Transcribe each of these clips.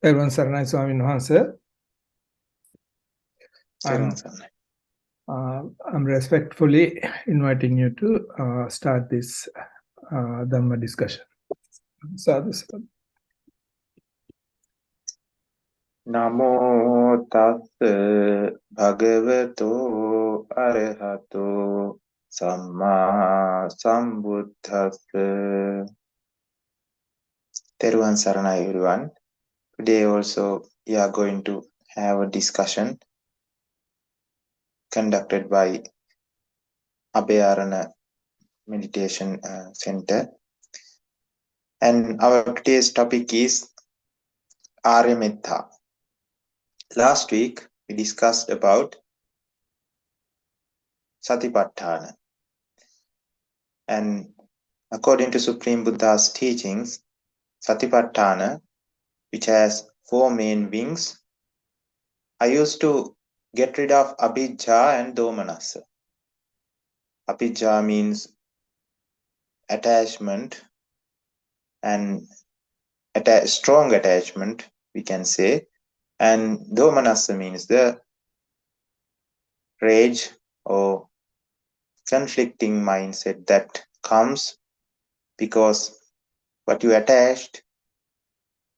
Everyone, Saranai Swami Namaste. I'm respectfully inviting you to start this Dhamma discussion. Sadhu, sadhu. Namo tassa bhagavato arahato samma sambuddhassa. Theruvan Saranai, everyone. Today also we are going to have a discussion conducted by Abhaya Arana Meditation Center. And our today's topic is Ariya Metta. Last week we discussed about Satipatthana. And according to Supreme Buddha's teachings, Satipatthana, which has 4 main wings, are used to get rid of Abhaya and Dhammadassi. Abhaya means attachment and strong attachment, we can say, and Dhammadassi means the rage or conflicting mindset that comes because what you attached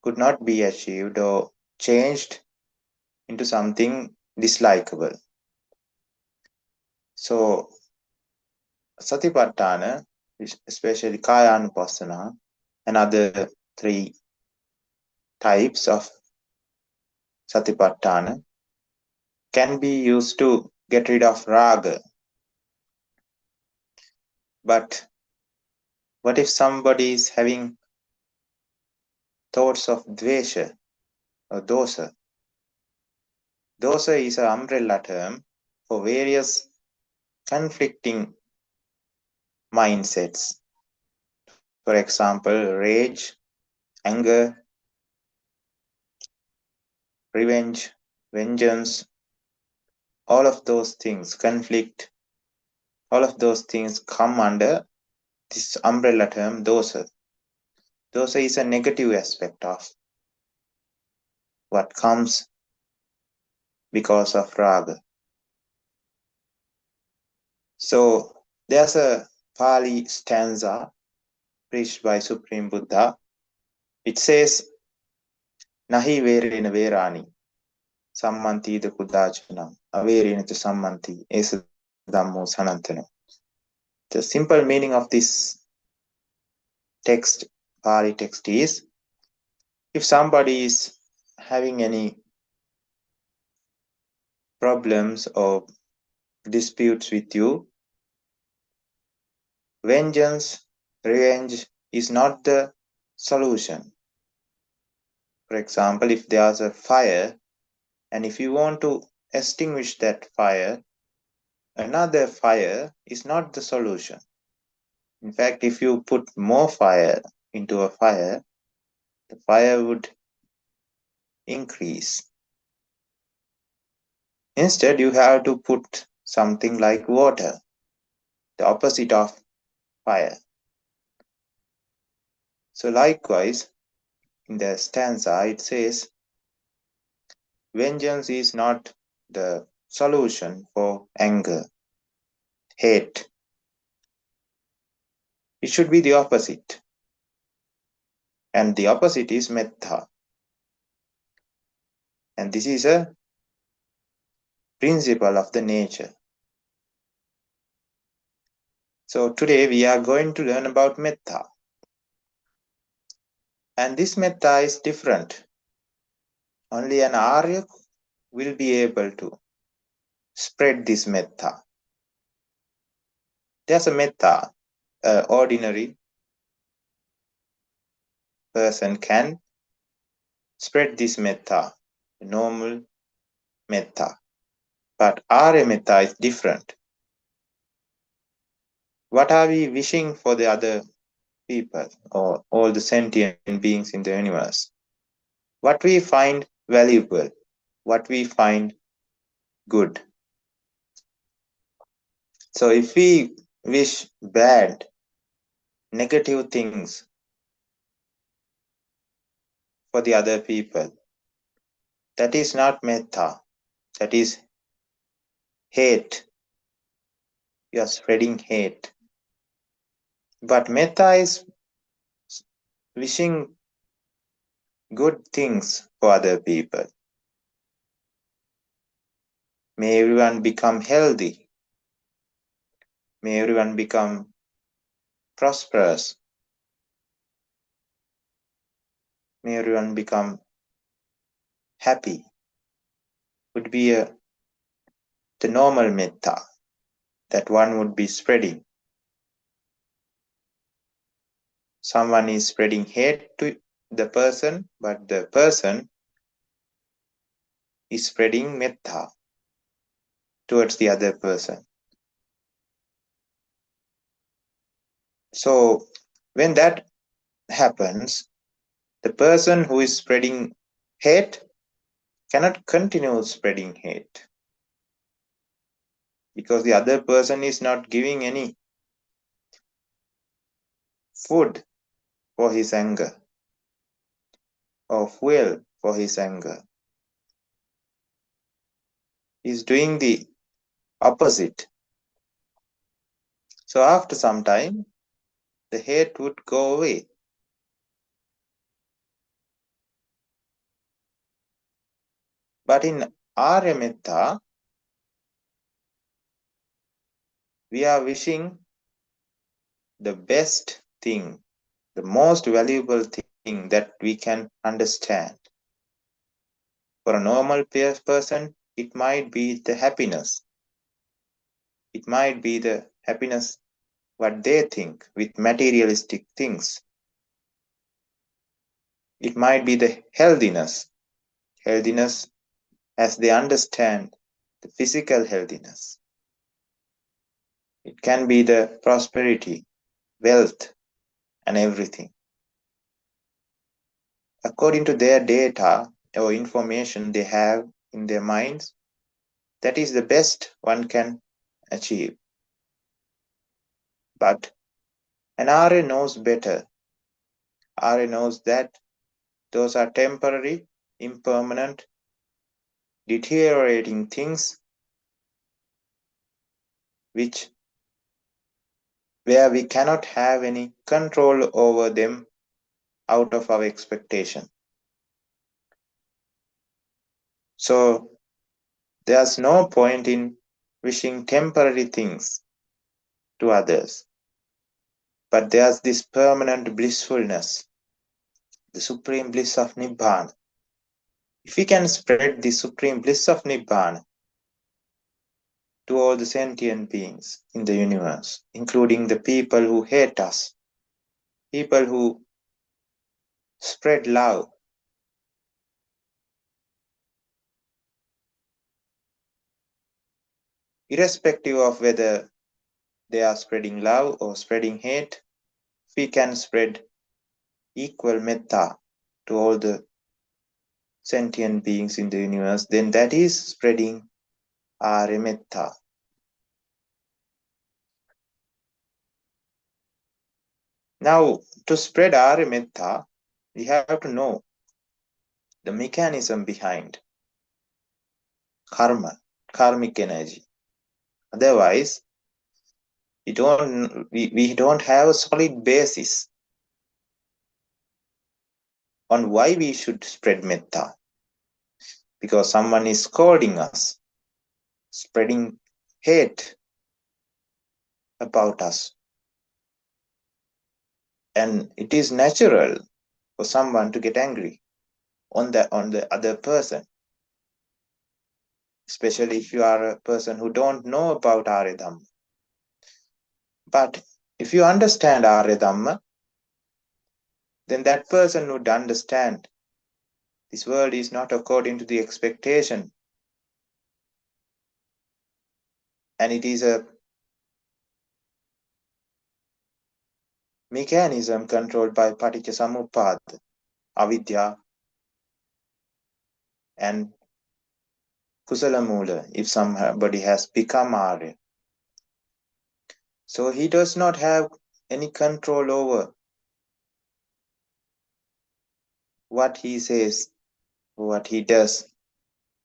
could not be achieved or changed into something dislikable. So, Satipatthana, especially Kayanupassana, and other 3 types of Satipatthana, can be used to get rid of raga. But what if somebody is having thoughts of dvesha or dosa? Dosa is an umbrella term for various conflicting mindsets. For example, rage, anger, revenge, vengeance, all of those things, conflict, all of those things come under this umbrella term dosa. Dosa is a negative aspect of what comes because of raga. So there's a Pali stanza preached by Supreme Buddha. It says, Nahi verena verani, sammanti da kudachanam, averena cha sammanti, esa dhammo sanantana. The simple meaning of this text, Pali text is, if somebody is having any problems or disputes with you, vengeance, revenge is not the solution. For example, if there's a fire, and if you want to extinguish that fire, another fire is not the solution. In fact, if you put more fire into a fire, the fire would increase. Instead, you have to put something like water, the opposite of fire. So likewise, in the stanza, it says, vengeance is not the solution for anger, hate. It should be the opposite. And the opposite is metta. And this is a principle of the nature. So today we are going to learn about metta. And this metta is different. Only an Arya will be able to spread this metta. There's a metta, an ordinary person can spread this metta, normal metta. But Arya metta is different. What are we wishing for the other people or all the sentient beings in the universe? What we find valuable, what we find good. So if we wish bad, negative things for the other people, that is not metta. That is hate. You are spreading hate. But metta is wishing good things for other people. May everyone become healthy. May everyone become prosperous. May everyone become happy. Would be the normal metta that one would be spreading. Someone is spreading hate to the person, but the person is spreading metta towards the other person. So when that happens, the person who is spreading hate cannot continue spreading hate because the other person is not giving any food for his anger or fuel for his anger. He's doing the opposite. So after some time, the hate would go away. But in Arya Metta, we are wishing the best thing, the most valuable thing that we can understand. For a normal person, it might be the happiness. It might be the happiness what they think with materialistic things. It might be the healthiness as they understand the physical healthiness. It can be the prosperity, wealth, and everything. According to their data or information they have in their minds, that is the best one can achieve. But an Arya knows better. Arya knows that those are temporary, impermanent, deteriorating things where we cannot have any control over them out of our expectation. So there's no point in wishing temporary things to others. But there's this permanent blissfulness, the supreme bliss of Nibbana. If we can spread the supreme bliss of Nibbana to all the sentient beings in the universe, including the people who hate us, people who spread love, irrespective of whether they are spreading love or spreading hate, if we can spread equal metta to all the sentient beings in the universe, then that is spreading Arya Metta. Now, to spread Arya Metta, we have to know the mechanism behind karma, karmic energy. Otherwise, we don't have a solid basis on why we should spread metta. Because someone is scolding us, spreading hate about us. And it is natural for someone to get angry on the other person, especially if you are a person who don't know about Arya Dhamma. But if you understand Arya Dhamma, then that person would understand this world is not according to the expectation, and it is a mechanism controlled by Paticca avidya, and Kusala Mula, if somebody has become Arya. So he does not have any control over what he says, what he does.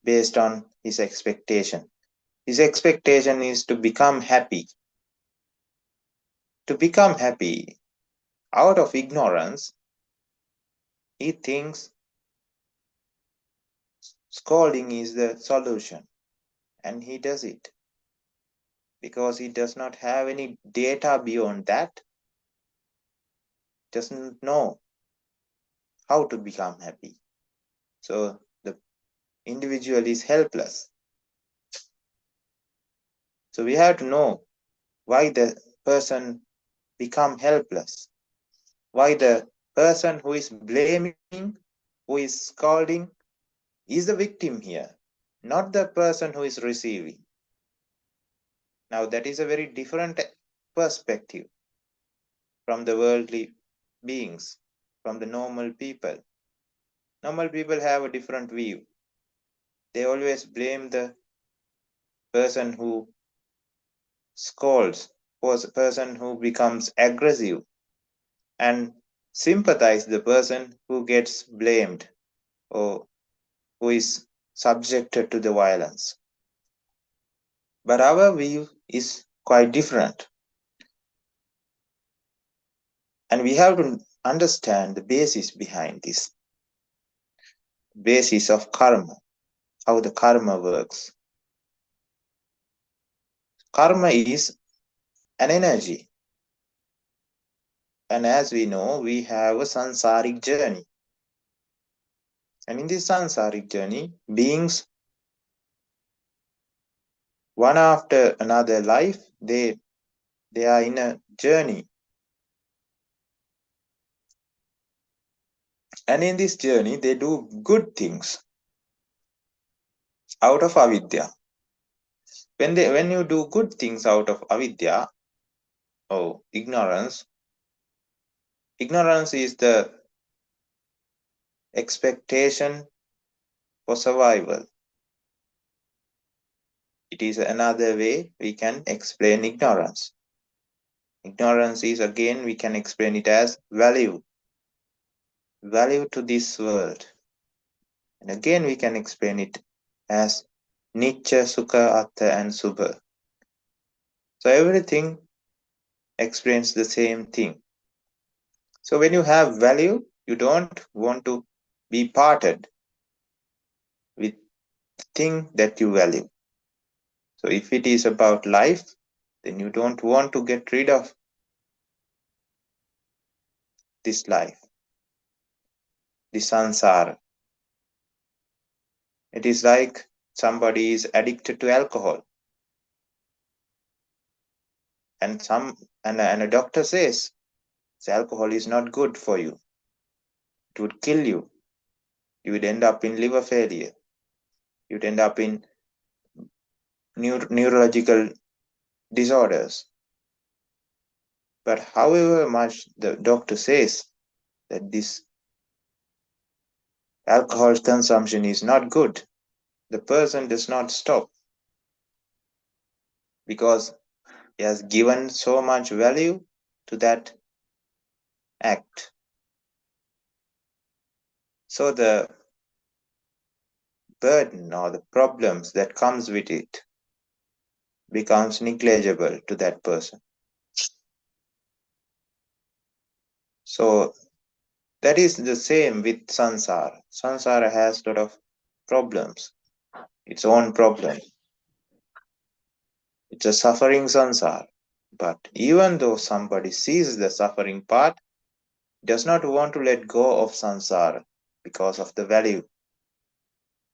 based on his expectation. His expectation is to become happy. To become happy out of ignorance, he thinks scolding is the solution, and he does it because he does not have any data beyond that, doesn't know how to become happy. So the individual is helpless. So we have to know why the person become helpless, why the person who is blaming, who is scolding, is the victim here, not the person who is receiving. Now that is a very different perspective from the worldly beings, from the normal people. Normal people have a different view. They always blame the person who scolds, the person who becomes aggressive, and sympathize the person who gets blamed or who is subjected to the violence. But our view is quite different. And we have to understand the basis behind this, basis of karma, how the karma works. Karma is an energy. And as we know, we have a sansaric journey. And in this sansaric journey, beings, one after another life, they are in a journey. And in this journey, they do good things out of avidya. When you do good things out of avidya or ignorance is the expectation for survival. It is another way we can explain ignorance. Ignorance is, again, we can explain it as value to this world. And again, we can explain it as Nitya, Sukha, Artha, and Subha. So everything explains the same thing. So when you have value, you don't want to be parted with the thing that you value. So if it is about life, then you don't want to get rid of this life, this sansara. It is like somebody is addicted to alcohol. And a doctor says alcohol is not good for you. It would kill you. You would end up in liver failure. You would end up in neurological disorders. But however much the doctor says that this alcohol consumption is not good, the person does not stop because he has given so much value to that act. So the burden or the problems that comes with it becomes negligible to that person. So that is the same with sansara. Sansara has a lot of problems, its own problem. It's a suffering sansara. But even though somebody sees the suffering part, does not want to let go of sansara because of the value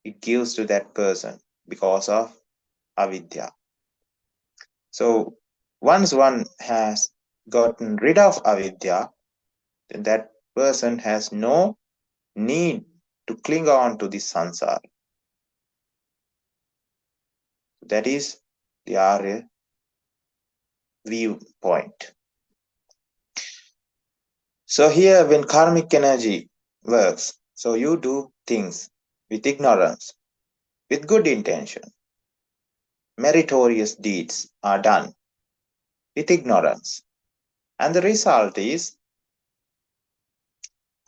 it gives to that person because of avidya. So once one has gotten rid of avidya, then that person has no need to cling on to this sansara. That is the Arya viewpoint. So here when karmic energy works, so you do things with ignorance, with good intention. Meritorious deeds are done with ignorance. And the result is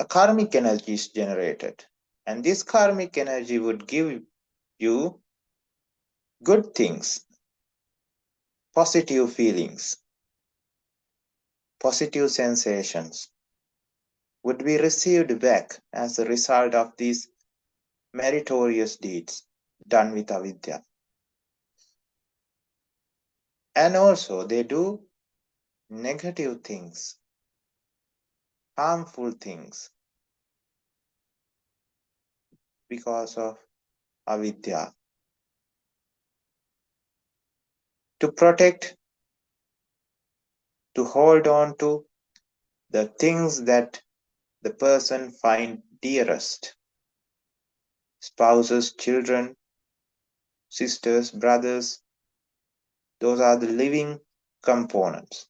a karmic energy is generated. And this karmic energy would give you good things, positive feelings, positive sensations would be received back as a result of these meritorious deeds done with avidya. And also they do negative things, harmful things because of avidya. To protect, to hold on to the things that the person finds dearest, spouses, children, sisters, brothers, those are the living components.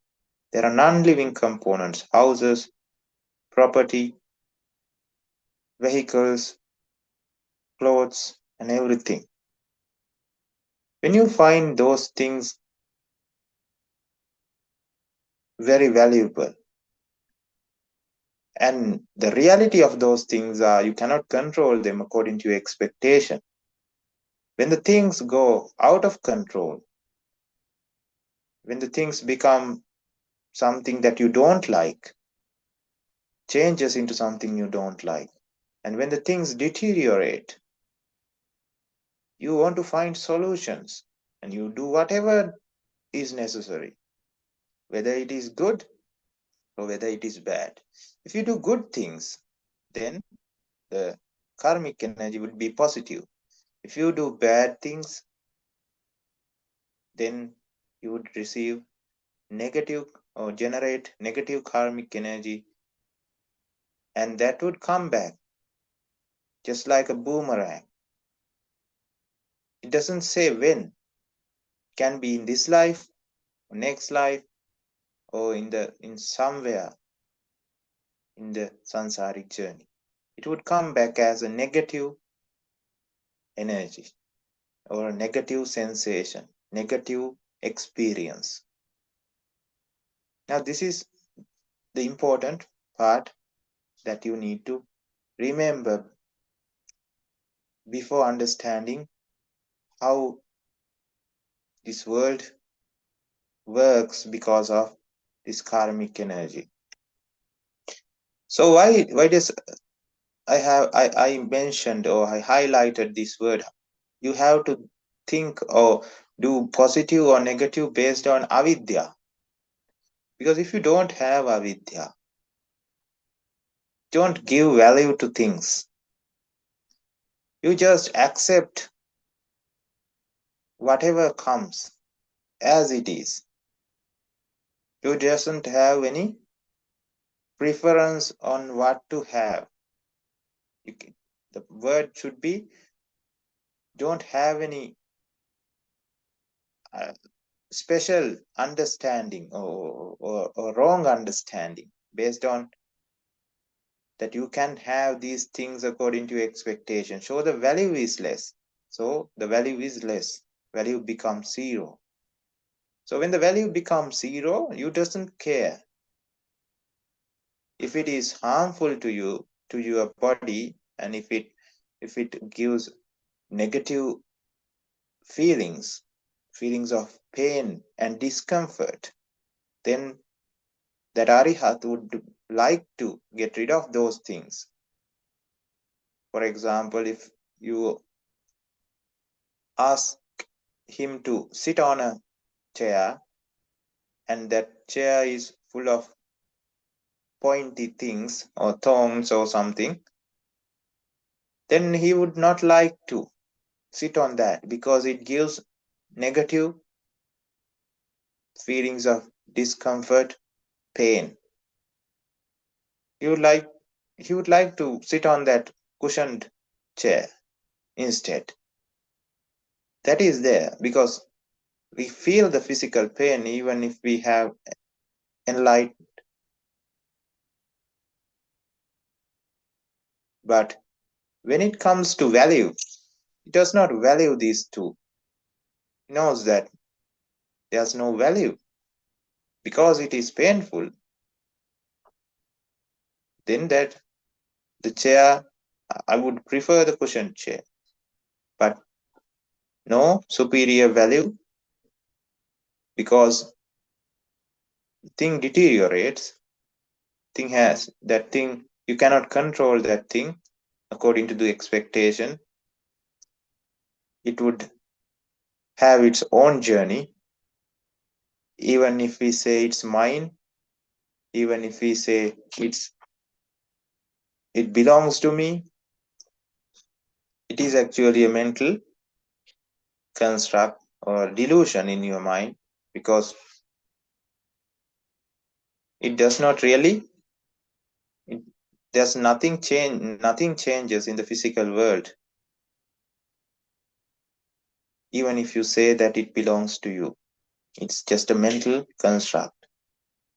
There are non-living components, houses, property, vehicles, clothes, and everything. When you find those things very valuable, and the reality of those things are you cannot control them according to your expectation. When the things go out of control, when the things become something that you don't like, changes into something you don't like, and when the things deteriorate, you want to find solutions and you do whatever is necessary, whether it is good or whether it is bad. If you do good things, then the karmic energy would be positive. If you do bad things, then you would receive negative or generate negative karmic energy, and that would come back just like a boomerang. It doesn't say when. It can be in this life, next life, or in somewhere in the sansaric journey. It would come back as a negative energy or a negative sensation, negative experience. Now, this is the important part that you need to remember before understanding how this world works because of this karmic energy. So why does I mentioned or I highlighted this word? You have to think or do positive or negative based on avidya. Because if you don't have avidya, don't give value to things. You just accept whatever comes as it is. You doesn't have any preference on what to have. The word should be don't have any special understanding or wrong understanding based on that you can have these things according to expectation. So the value is less. So the value is less. Value becomes zero. So when the value becomes zero, you doesn't care if it is harmful to you, to your body, and if it gives negative feelings, feelings of pain and discomfort, then that Arihat would like to get rid of those things. For example, if you ask him to sit on a chair and that chair is full of pointy things or thorns or something, then he would not like to sit on that because it gives negative feelings of discomfort, pain. He would like to sit on that cushioned chair instead. That is there because we feel the physical pain even if we have enlightened. But when it comes to value, it does not value these two. It knows that there's no value because it is painful. Then that the chair, I would prefer the cushioned chair. But no superior value, because thing deteriorates. That thing, you cannot control that thing according to the expectation. It would have its own journey. Even if we say it's mine, even if we say it belongs to me, it is actually a mental construct or delusion in your mind, because it does not really it, there's nothing changes in the physical world, even if you say that it belongs to you. It's just a mental construct,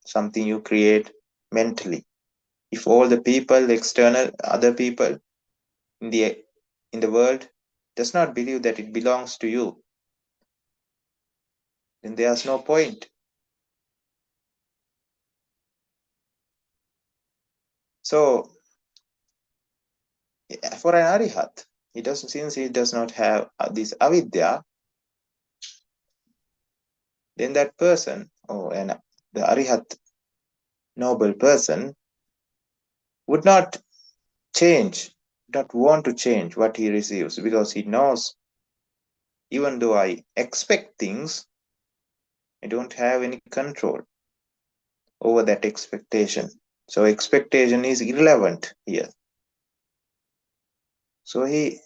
something you create mentally. If all the people, external other people in the world does not believe that it belongs to you, then there's no point. So for an arihat, since he does not have this avidya, then that person, the arihat noble person, would not want to change what he receives, because he knows, even though I expect things, I don't have any control over that expectation. So expectation is irrelevant here. So he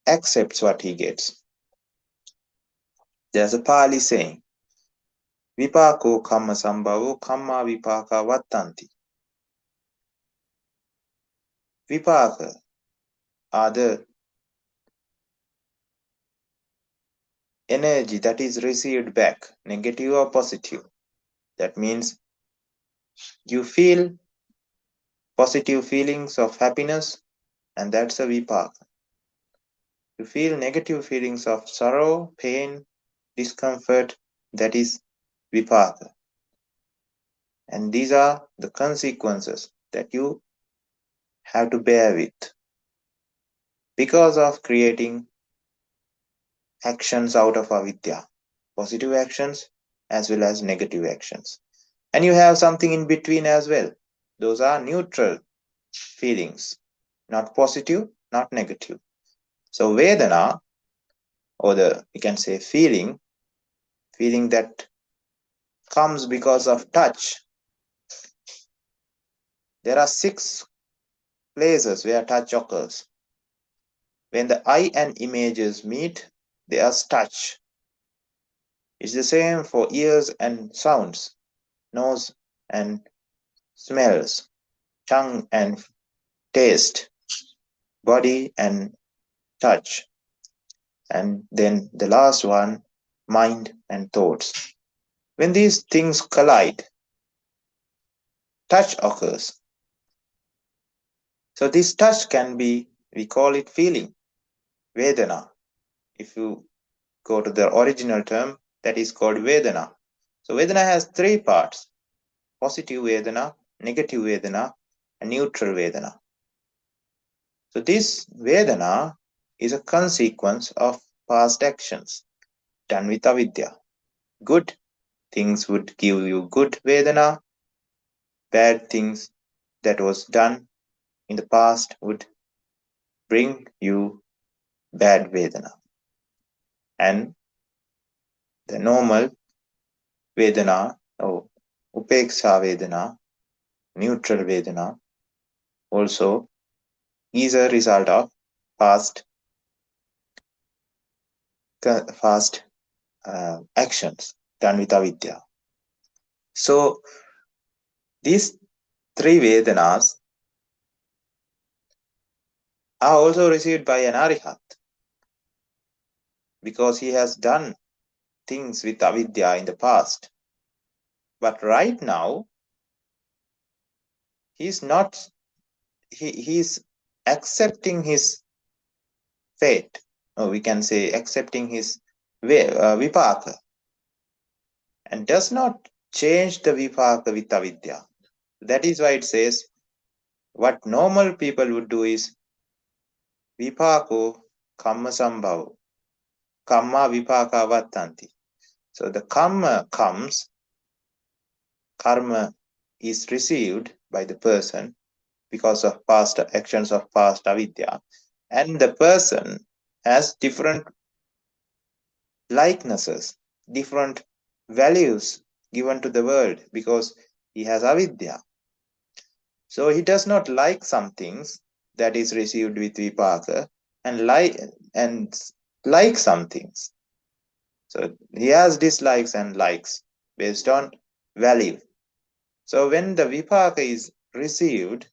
accepts what he gets. There's a Pali saying, Vipako kamma sambhavo kamma vipaka vattanti. Vipaka are the energy that is received back, negative or positive. That means you feel positive feelings of happiness, and that's a vipaka. You feel negative feelings of sorrow, pain, discomfort, that is vipaka. And these are the consequences that you have to bear with because of creating actions out of avidya, positive actions as well as negative actions. And you have something in between as well. Those are neutral feelings, not positive, not negative. So Vedana, or we can say feeling that comes because of touch. There are 6 places where touch occurs. When the eye and images meet, there's touch. It's the same for ears and sounds, nose and smells, tongue and taste, body and touch, and then the last one, mind and thoughts. When these things collide, touch occurs. So this touch can be, we call it feeling, Vedana. If you go to the original term, that is called Vedana. So Vedana has 3 parts: positive Vedana, negative Vedana, and neutral Vedana. So this Vedana is a consequence of past actions done with avidya. Good things would give you good Vedana, bad things that was done in the past would bring you bad Vedana. And the normal Vedana, or Upeksha Vedana, neutral Vedana, also is a result of past actions done with avidya. So these 3 Vedanas are also received by an Arihat, because he has done things with avidya in the past. But right now, he's accepting his fate, or we can say accepting his vipaka, and does not change the vipaka with avidya. That is why it says, what normal people would do is vipako Kamma sambhava. Kamma vipaka vattanti. So the karma comes, karma is received by the person because of past actions of past avidya, and the person has different likenesses, different values given to the world because he has avidya. So he does not like some things that is received with vipaka and like some things. So he has dislikes and likes based on value. So when the vipaka is received,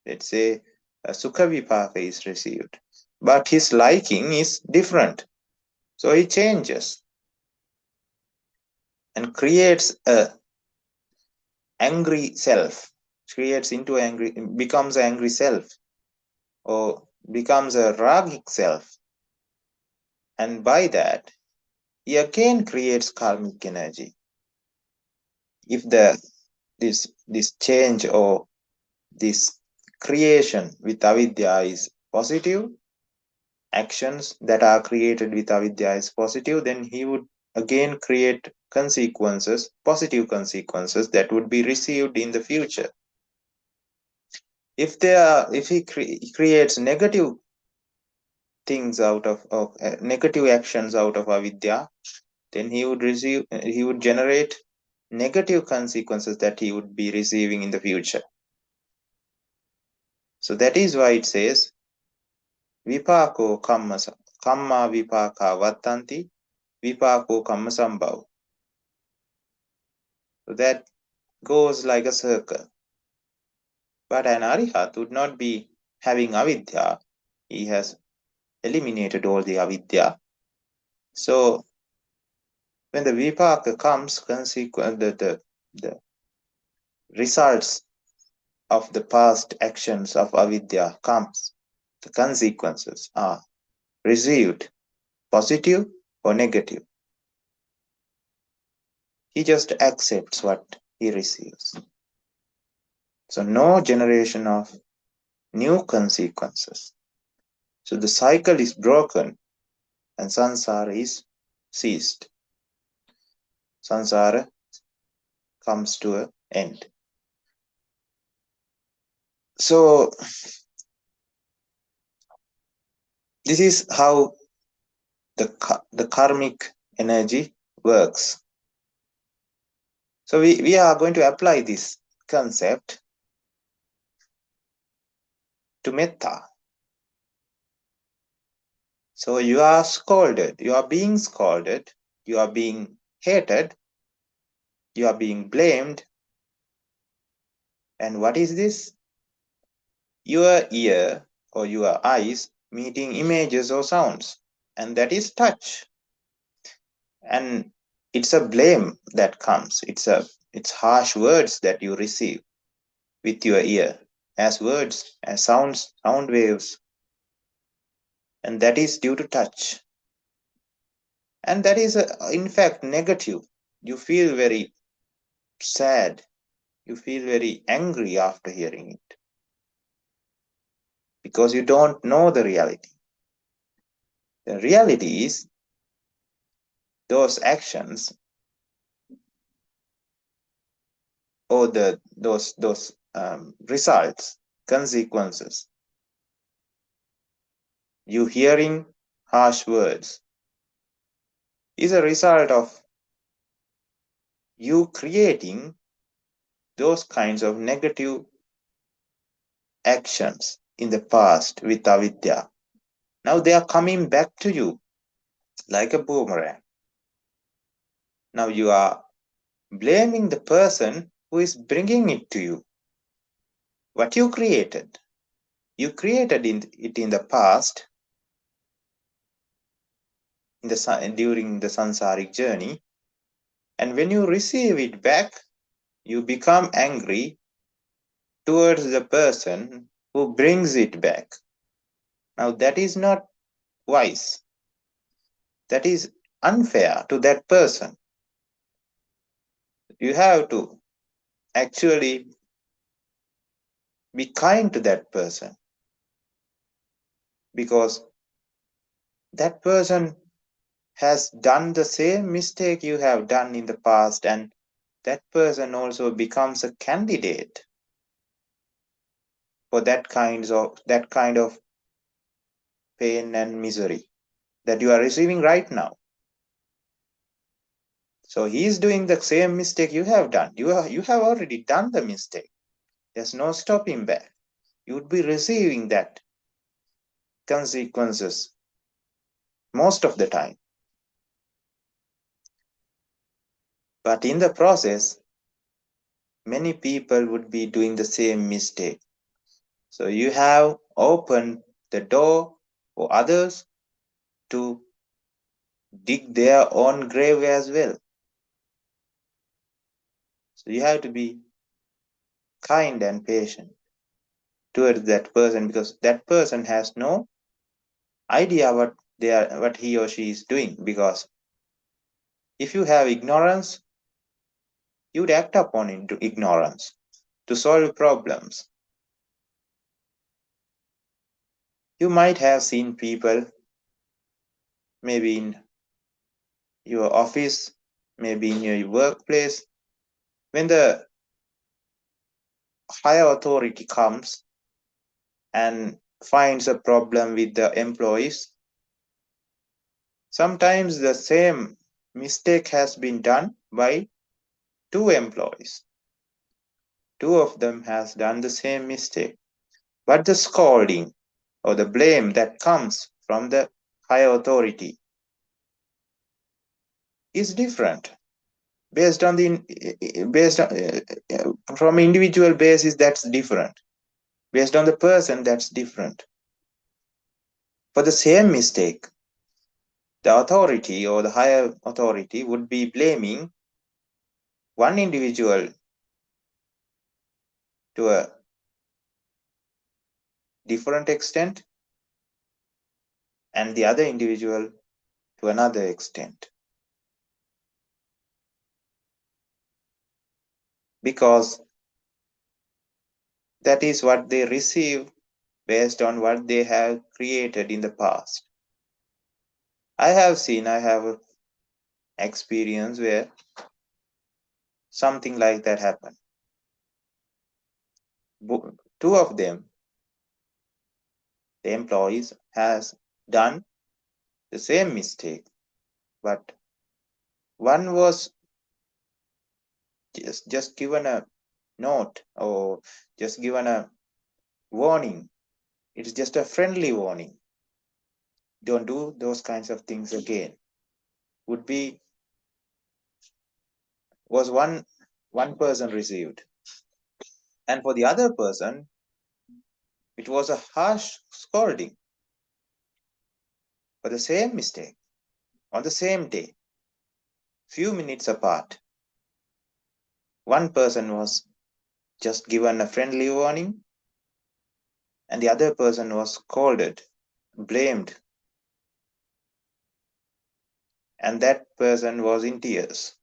let's say a sukha vipaka is received, but his liking is different. So he changes and creates a angry self, becomes an angry self, or becomes a ragic self. And by that, he again creates karmic energy. If this change or this creation with avidya is positive, actions that are created with avidya is positive, then he would again create consequences, positive consequences that would be received in the future. If he creates negative things out of negative actions out of avidya, then he would generate negative consequences that he would be receiving in the future. So that is why it says vipako kamma vipaka vattanti vipako kamma sambhava. So that goes like a circle. But an arihat would not be having avidya. He has eliminated all the avidya. So when the vipaka comes, the results of the past actions of avidya comes, the consequences are received, positive or negative. He just accepts what he receives. So no generation of new consequences. So the cycle is broken and samsara is ceased. Samsara comes to an end. So this is how the karmic energy works. So we are going to apply this concept to metta. So you are scolded, you are being scolded, you are being hated, you are being blamed. And what is this? Your ear or your eyes meeting images or sounds, and that is touch. And it's a blame that comes. It's harsh words that you receive with your ear as words, as sounds, sound waves. And that is due to touch. And that is, in fact, negative. You feel very sad. You feel very angry after hearing it because you don't know the reality. The reality is those actions or those results, consequences. You hearing harsh words is a result of you creating those kinds of negative actions in the past with avidya. Now they are coming back to you like a boomerang. Now you are blaming the person who is bringing it to you. What you created it in the past, during the sansaric journey, and when you receive it back, you become angry towards the person who brings it back. Now that is not wise. That is unfair to that person. You have to actually be kind to that person, because that person has done the same mistake you have done in the past, and that person also becomes a candidate for that kind of pain and misery that you are receiving right now. So he is doing the same mistake you have done. You have already done the mistake. There's no stopping back. You would be receiving that consequences most of the time. But in the process, many people would be doing the same mistake. So you have opened the door for others to dig their own grave as well. So you have to be kind and patient towards that person, because that person has no idea what he or she is doing. Because if you have ignorance, you would act upon into ignorance to solve problems. You might have seen people, maybe in your office, maybe in your workplace, when the higher authority comes and finds a problem with the employees, sometimes the same mistake has been done by two employees. Two of them has done the same mistake, but the scolding or the blame that comes from the higher authority is different. Based on from individual basis, that's different. Based on the person, that's different. For the same mistake, the authority or the higher authority would be blaming one individual to a different extent and the other individual to another extent, because that is what they receive based on what they have created in the past. I have experience where something like that happened. Two of them, the employees, has done the same mistake, but one was just given a note or just given a warning. It's just a friendly warning. Don't do those kinds of things again. Was one person received, and for the other person it was a harsh scolding for the same mistake on the same day, few minutes apart. One person was just given a friendly warning, and the other person was scolded, blamed, and that person was in tears.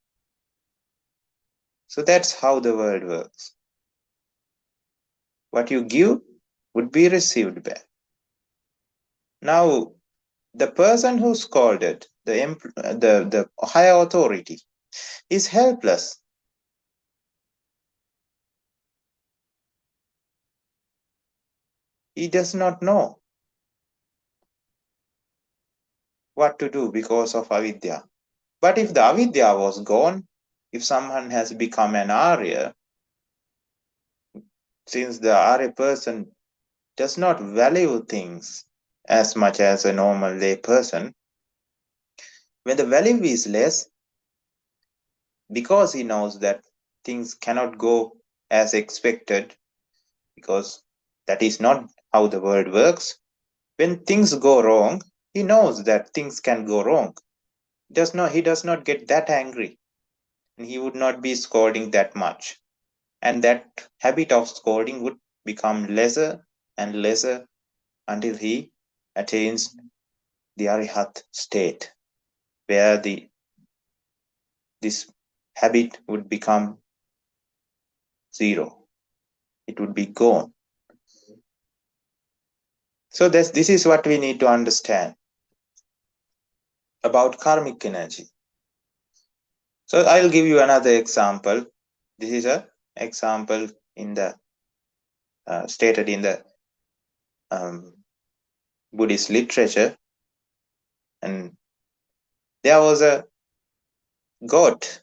So that's how the world works. What you give would be received back. Now, the person who scolded, the higher authority, is helpless. He does not know what to do because of avidya. But if the avidya was gone, if someone has become an Arya, since the Arya person does not value things as much as a normal lay person, when the value is less, because he knows that things cannot go as expected, because that is not how the world works. When things go wrong, he knows that things can go wrong. He does not get that angry, and he would not be scolding that much. And that habit of scolding would become lesser and lesser until he attains the Arihat state, where this habit would become zero. It would be gone. So this is what we need to understand. about karmic energy. So I'll give you another example. This is a example in the stated in the Buddhist literature, and there was a goat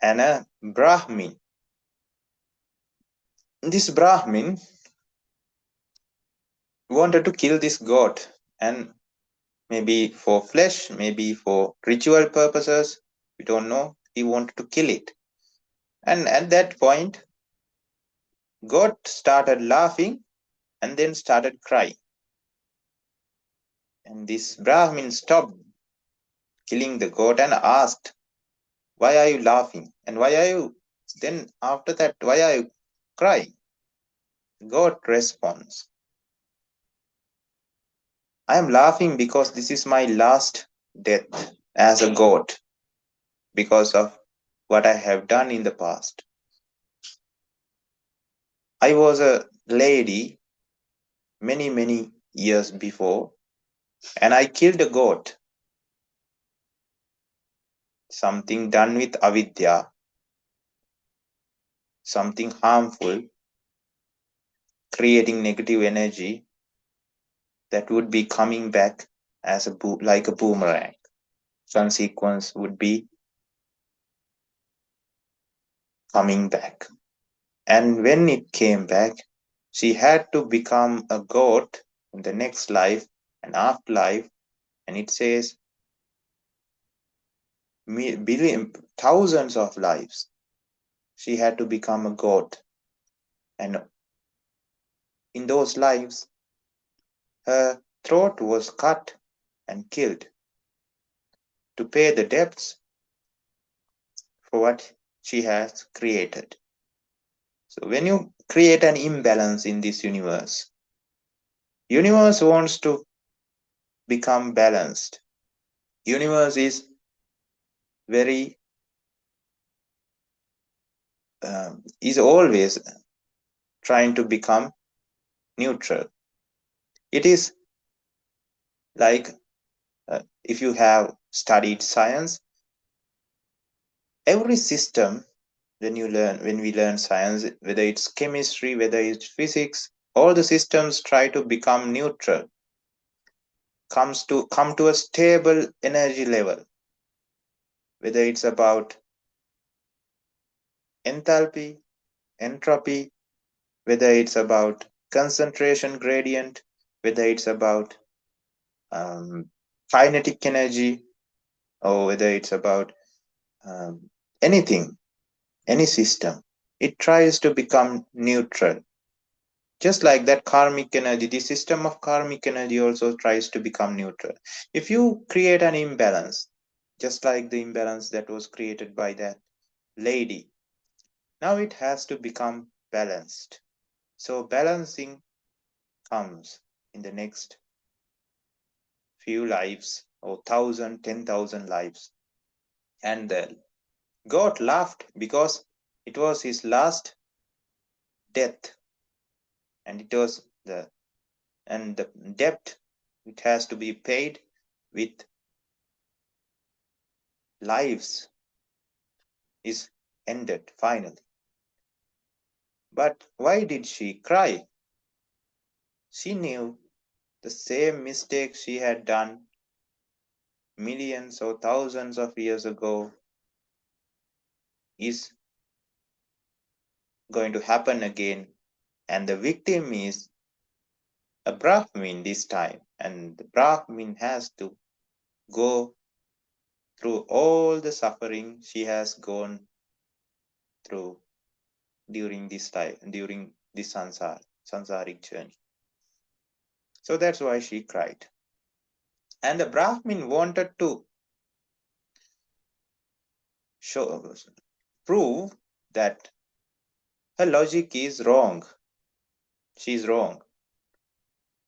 and a Brahmin. This Brahmin wanted to kill this goat, and maybe for flesh, maybe for ritual purposes, we don't know. He wanted to kill it. And at that point, goat started laughing and then started crying. And this Brahmin stopped killing the goat and asked, "Why are you laughing? And why are you, then after that, why are you crying?" Goat responds, "I am laughing because this is my last death as a goat because of what I have done in the past. I was a lady many, many years before, and I killed a goat, something done with avidya, something harmful, creating negative energy that would be coming back as like a boomerang. Consequence would be coming back. And when it came back, she had to become a goat in the next life and afterlife. And it says thousands of lives. She had to become a goat. And in those lives, her throat was cut and killed to pay the debts for what she has created. So when you create an imbalance in this universe wants to become balanced. Universe is very is always trying to become neutral. It is like if you have studied science, every system when we learn science, whether it's chemistry, whether it's physics, all the systems try to become neutral, come to a stable energy level, whether it's about enthalpy, entropy, whether it's about concentration gradient, whether it's about kinetic energy, or whether it's about anything, any system, it tries to become neutral. Just like that karmic energy, the system of karmic energy also tries to become neutral. If you create an imbalance, just like the imbalance that was created by that lady, now it has to become balanced. So balancing comes in the next few lives, or 1,000, 10,000 lives. And the God laughed because it was his last death, and it was the debt, it has to be paid with lives, is ended finally. But why did she cry? She knew the same mistake she had done millions or thousands of years ago is going to happen again, and the victim is a Brahmin this time, and the Brahmin has to go through all the suffering she has gone through during this time, during this sansaric journey. So that's why she cried. And the Brahmin wanted to prove that her logic is wrong. She's wrong.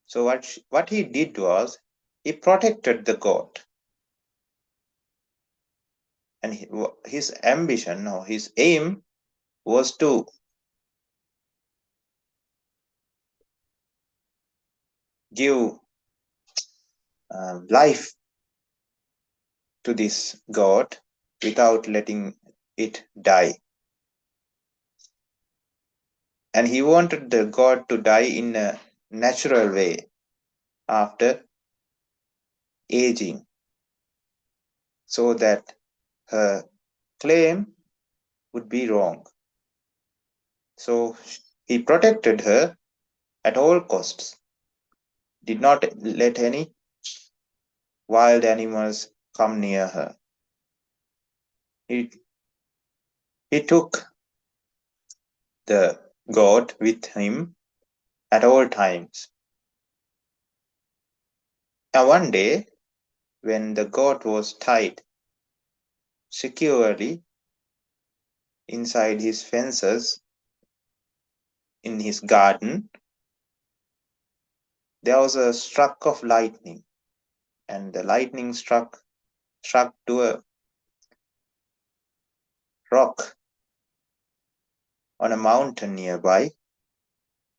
So what he did was he protected the god. And his ambition or his aim was to give life to this God without letting it die. And he wanted the God to die in a natural way after aging, so that her claim would be wrong. So he protected her at all costs, did not let any wild animals come near her. He took the God with him at all times. Now one day, when the God was tied securely inside his fences in his garden, there was a struck of lightning, and the lightning struck to a rock on a mountain nearby,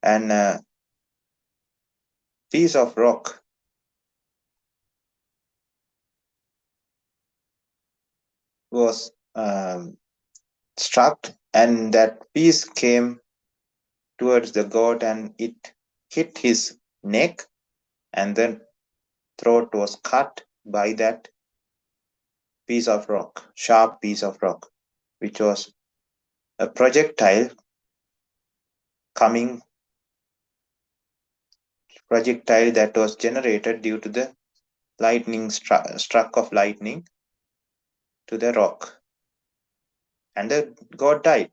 and a piece of rock was struck, and that piece came towards the God, and it hit his neck, and then throat was cut by that piece of rock, sharp piece of rock, which was a projectile that was generated due to the lightning struck of lightning to the rock, and the God died.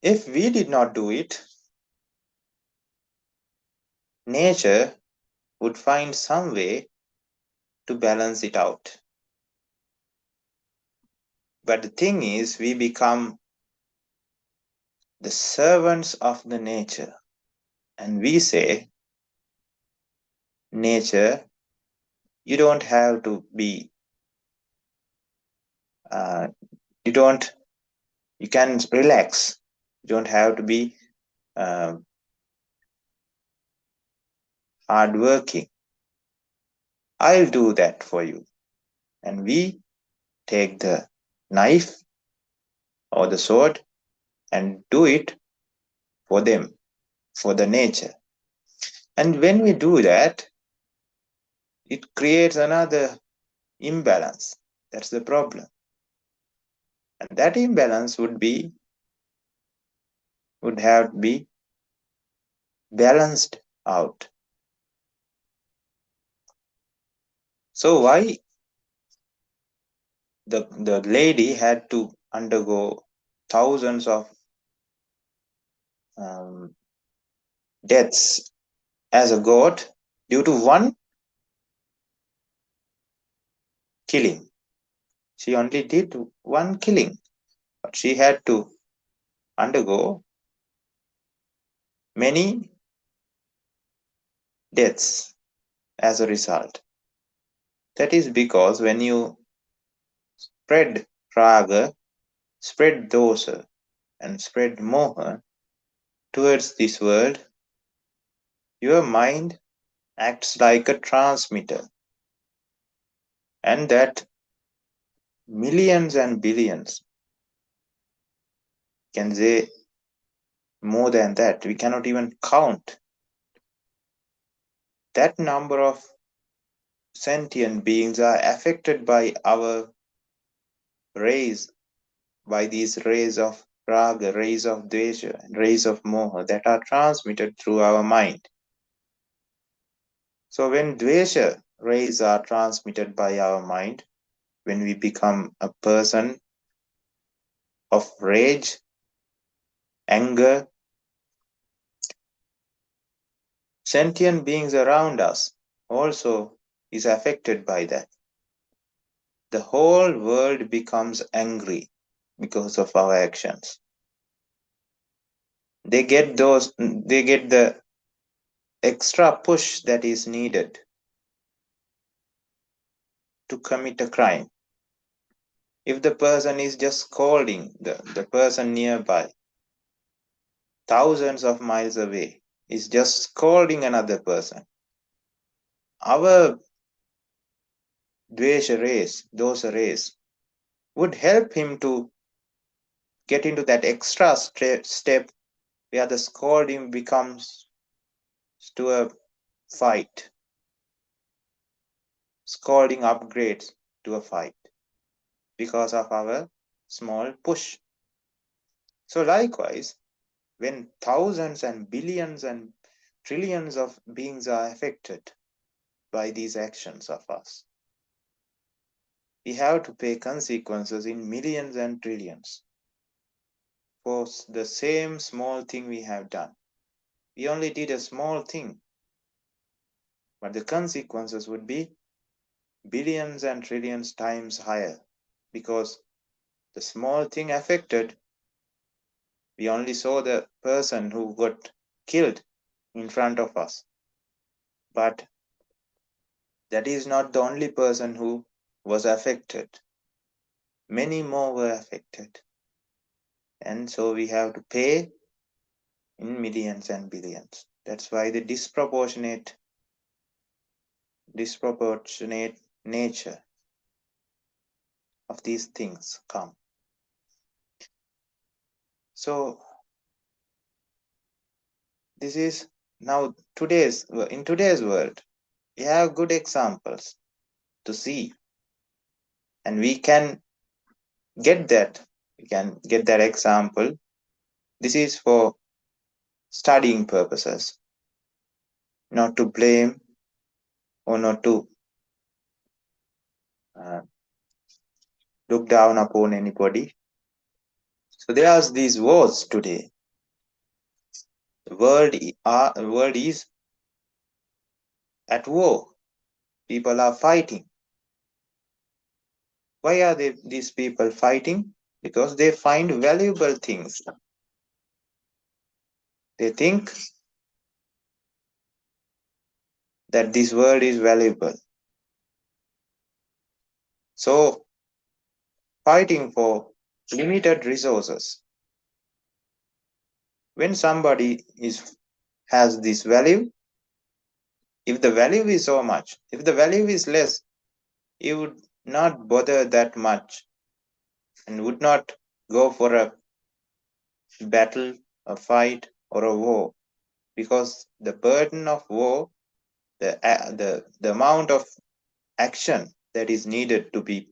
If we did not do it, nature would find some way to balance it out. But the thing is, we become the servants of the nature, and we say, nature, you don't have to be, you can relax. You don't have to be hardworking. I'll do that for you. And we take the knife or the sword and do it for them, for the nature. And when we do that, it creates another imbalance. That's the problem. And that imbalance would have to be balanced out. So why the lady had to undergo thousands of deaths as a god due to one killing? She only did one killing, but she had to undergo many deaths as a result. That is because when you spread raga, spread dosa, and spread moha towards this world, your mind acts like a transmitter, and that millions and billions, can say more than that, we cannot even count that number of sentient beings are affected by our rays, by these rays of raga, rays of dvesha, and rays of moha that are transmitted through our mind. So when dvesha rays are transmitted by our mind, when we become a person of rage, anger, sentient beings around us also is affected by that. The whole world becomes angry because of our actions. They get the extra push that is needed to commit a crime. If the person is just scolding the person nearby, thousands of miles away, is just scolding another person, our dvesha rays, dosa rays, would help him to get into that extra step where the scolding becomes to a fight. Scolding upgrades to a fight because of our small push. So likewise, when thousands and billions and trillions of beings are affected by these actions of us, we have to pay consequences in millions and trillions for the same small thing we have done. We only did a small thing, but the consequences would be billions and trillions times higher because the small thing affected, we only saw the person who got killed in front of us. But that is not the only person who was affected. Many more were affected. And so we have to pay in millions and billions. That's why the disproportionate nature of these things come. So this is now in today's world, we have good examples to see, and we can get that example. This is for studying purposes, not to blame or not to look down upon anybody. So there are these wars today. The world is at war. People are fighting. Why are these people fighting? Because they find valuable things. They think that this world is valuable. So fighting for limited resources. When somebody has this value, if the value is so much, if the value is less, he would not bother that much and would not go for a battle, a fight, or a war, because the burden of war, the amount of action that is needed to be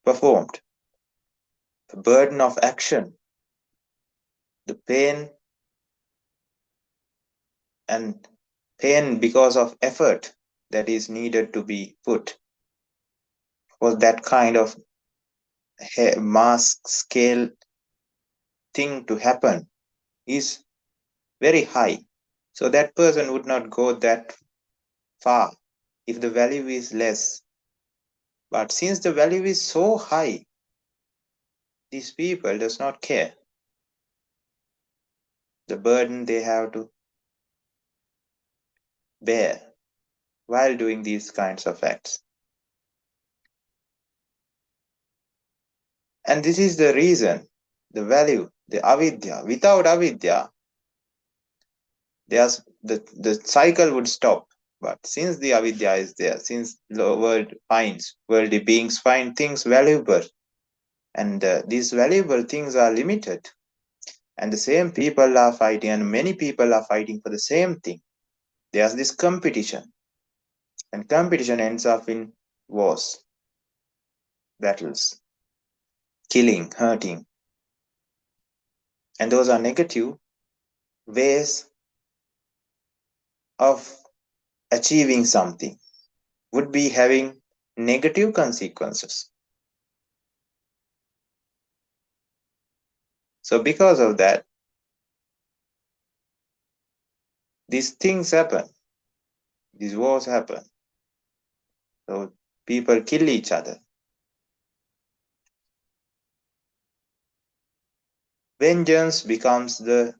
performed, the burden of action, the pain because of effort that is needed to be put for that kind of mass scale thing to happen is very high. So that person would not go that far if the value is less. But since the value is so high, these people does not care the burden they have to bear while doing these kinds of acts. And this is the reason, the value, the avidya. Without avidya, the cycle would stop. But since the avidya is there, since the worldly beings find things valuable, and these valuable things are limited, and the same people are fighting, and many people are fighting for the same thing. There's this competition, and competition ends up in wars, battles, killing, hurting. And those are negative ways of achieving something, would be having negative consequences. So because of that, these things happen, these wars happen. So people kill each other. Vengeance becomes the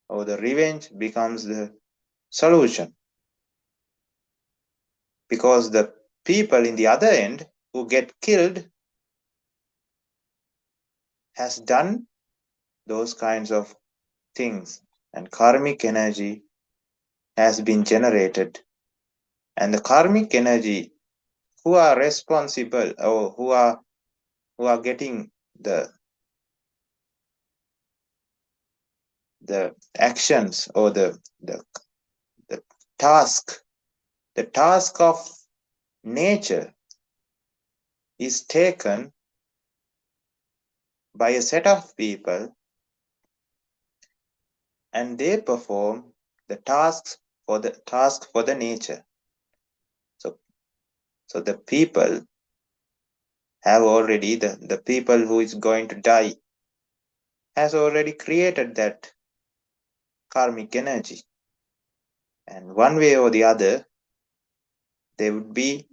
revenge becomes the solution, because the people in the other end who get killed has done those kinds of things, and karmic energy has been generated, and the karmic energy who are responsible or who are getting the actions or the task. The task of nature is taken by a set of people, and they perform the tasks for the nature. So the people have already, the people who is going to die has already created that karmic energy, and one way or the other they would be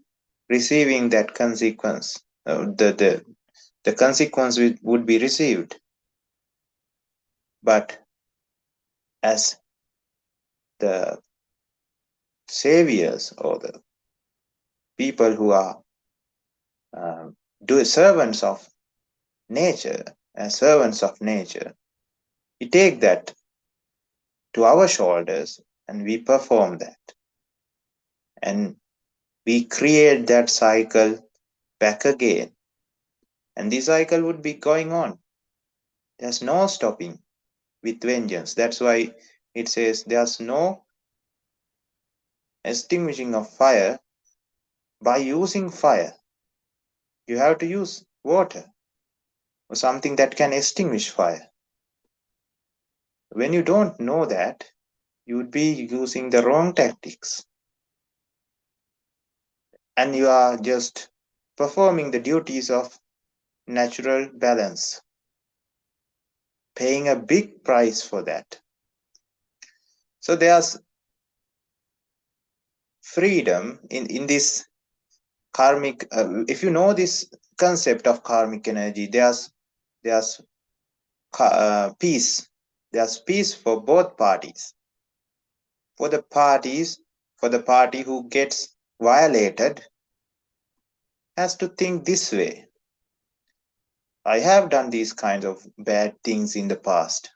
receiving that consequence. The consequence would be received. But as the saviors or the people who are servants of nature, as servants of nature, we take that to our shoulders and we perform that, and we create that cycle back again, and this cycle would be going on. There's no stopping with vengeance. That's why it says there's no extinguishing of fire by using fire. You have to use water or something that can extinguish fire. When you don't know that, you would be using the wrong tactics, and you are just performing the duties of natural balance, paying a big price for that. So there's freedom in this karmic. If you know this concept of karmic energy, there's peace. There's peace for both parties. For the party who gets violated has to think this way: I have done these kinds of bad things in the past,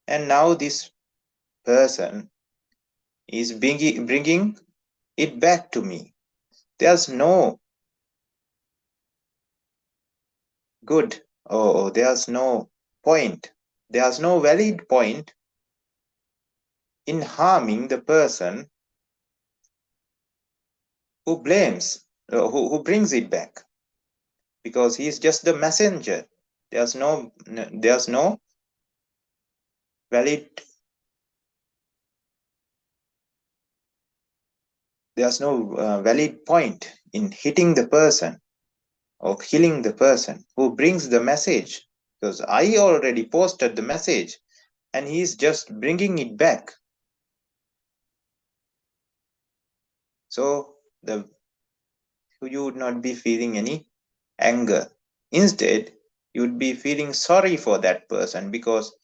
and now this person is bringing it back to me. There's no good, or there's no point, there's no valid point in harming the person who blames, who brings it back, because he's just the messenger. There's no valid valid point in hitting the person or killing the person who brings the message, because I already posted the message and he's just bringing it back. So you would not be feeling any anger. Instead, you would be feeling sorry for that person, because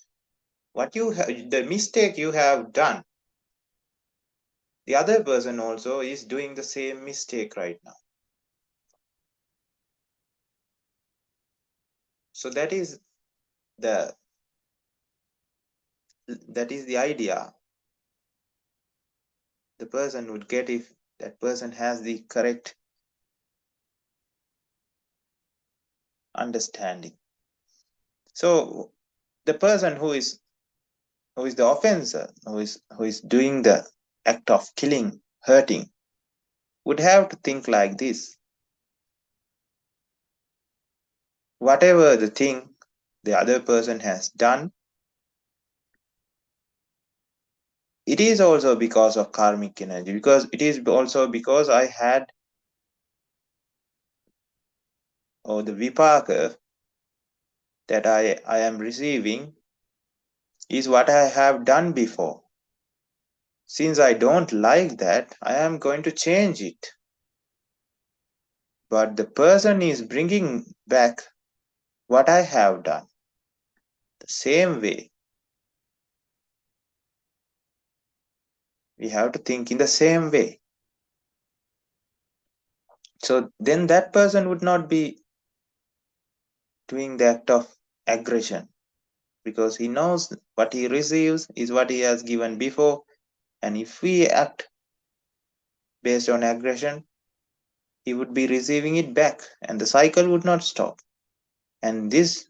the mistake you have done, the other person also is doing the same mistake right now. So that is the idea the person would get if that person has the correct understanding. So the person who is the offender, who is doing the act of killing, hurting, would have to think like this: whatever the thing the other person has done, it is also because of karmic energy, because it is also because I had, or the vipaka that I am receiving is what I have done before. Since I don't like that, I am going to change it. But the person is bringing back what I have done. The same way, we have to think in the same way. So then that person would not be doing the act of aggression, because he knows what he receives is what he has given before. And if we act based on aggression, he would be receiving it back, and the cycle would not stop. And this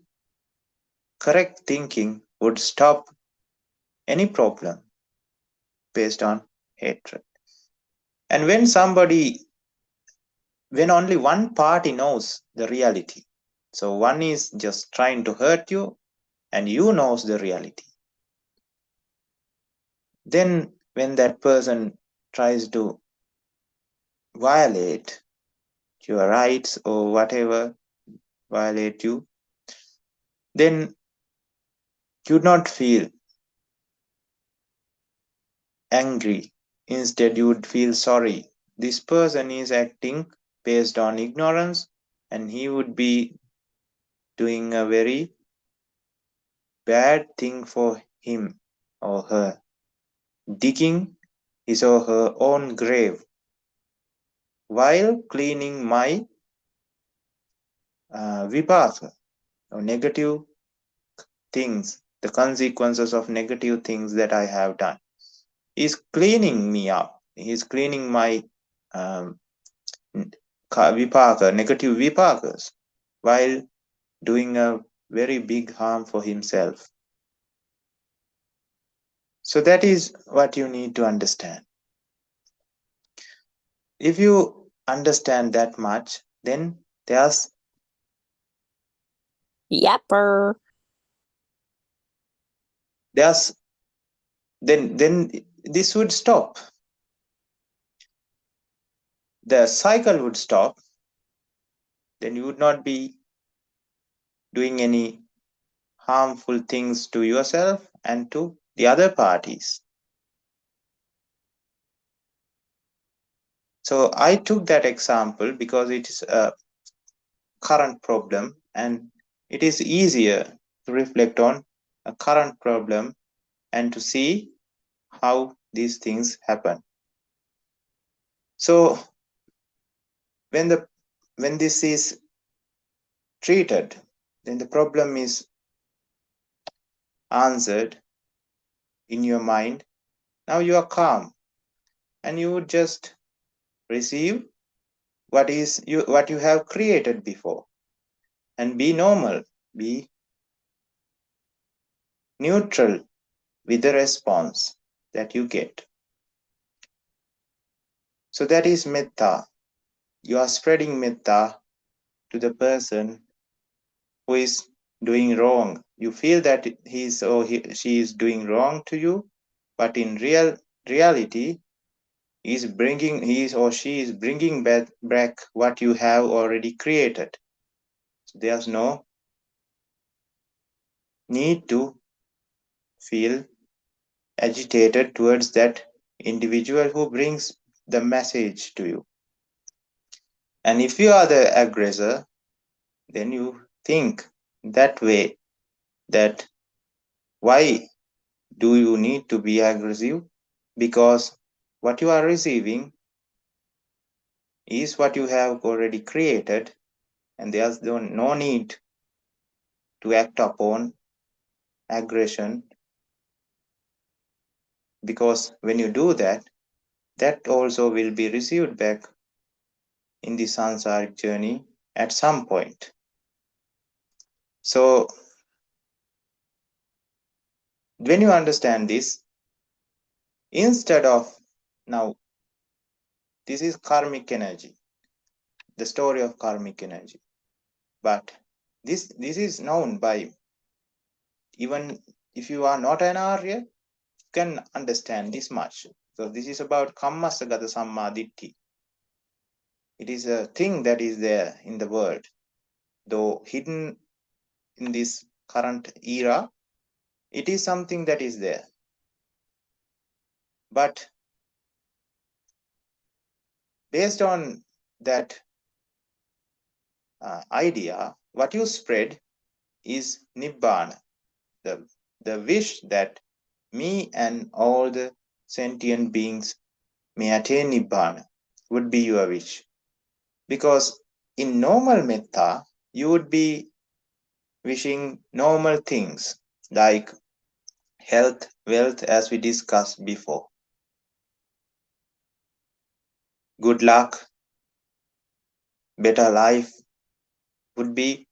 correct thinking would stop any problem based on hatred. And when only one party knows the reality, so one is just trying to hurt you and you knows the reality, then when that person tries to violate your rights or whatever, violate you, then you not feel angry. Instead, you would feel sorry. This person is acting based on ignorance, and he would be doing a very bad thing for him or her, digging his or her own grave while cleaning my vipaka, or negative things, the consequences of negative things that I have done. He's cleaning me up. He's cleaning my um, vipaka, negative vipakas, while doing a very big harm for himself. So that is what you need to understand. If you understand that much, then there's Yapper. then this would stop. The cycle would stop. Then you would not be doing any harmful things to yourself and to the other parties. So I took that example because it is a current problem, and it is easier to reflect on a current problem and to see how these things happen. So when this is treated, then the problem is answered in your mind. Now you are calm, and you would just receive what you have created before, and be normal, be neutral with the response that you get. So that is metta. You are spreading metta to the person who is doing wrong. You feel that she is doing wrong to you, but in reality, he or she is bringing back what you have already created. So there's no need to feel agitated towards that individual who brings the message to you. And if you are the aggressor, then you think that way, that why do you need to be aggressive? Because what you are receiving is what you have already created, and there's no need to act upon aggression, because when you do that, that also will be received back in the samsaric journey at some point. So when you understand this, instead of, now this is karmic energy, the story of karmic energy, but this is known by, even if you are not an Arya, you can understand this much. So this is about kammasagata sammaditthi. It is a thing that is there in the world, though hidden in this current era. It is something that is there. But based on that idea, what you spread is nibbana, the wish that me and all the sentient beings may attain nibbana would be your wish. Because in normal metta, you would be wishing normal things like health, wealth, as we discussed before, good luck, better life would be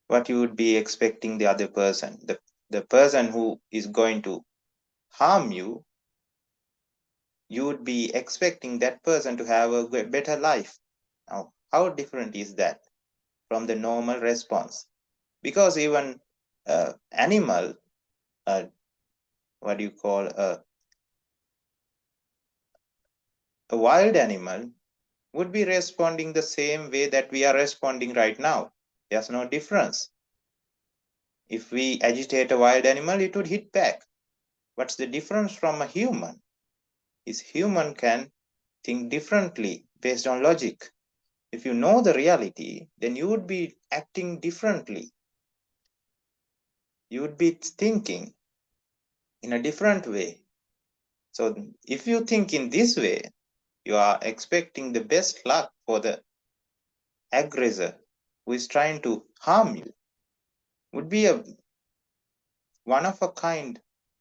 what you would be expecting the other person. The person who is going to harm you, you would be expecting that person to have a better life. Now, how different is that from the normal response? Because even animal, what do you call a wild animal, would be responding the same way that we are responding right now. There's no difference. If we agitate a wild animal, it would hit back. What's the difference from a human? Is human can think differently based on logic. If you know the reality, then you would be acting differently. You would be thinking in a different way. So if you think in this way, you are expecting the best luck for the aggressor who is trying to harm you. Would be a one of a kind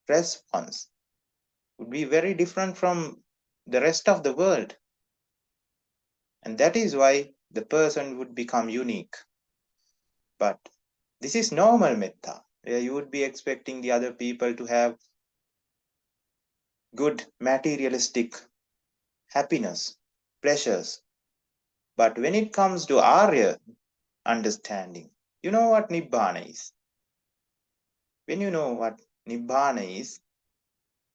response. Would be very different from the rest of the world. And that is why the person would become unique. But this is normal metta, where you would be expecting the other people to have good materialistic happiness, pleasures. But when it comes to Arya understanding, you know what Nibbana is. When you know what Nibbana is,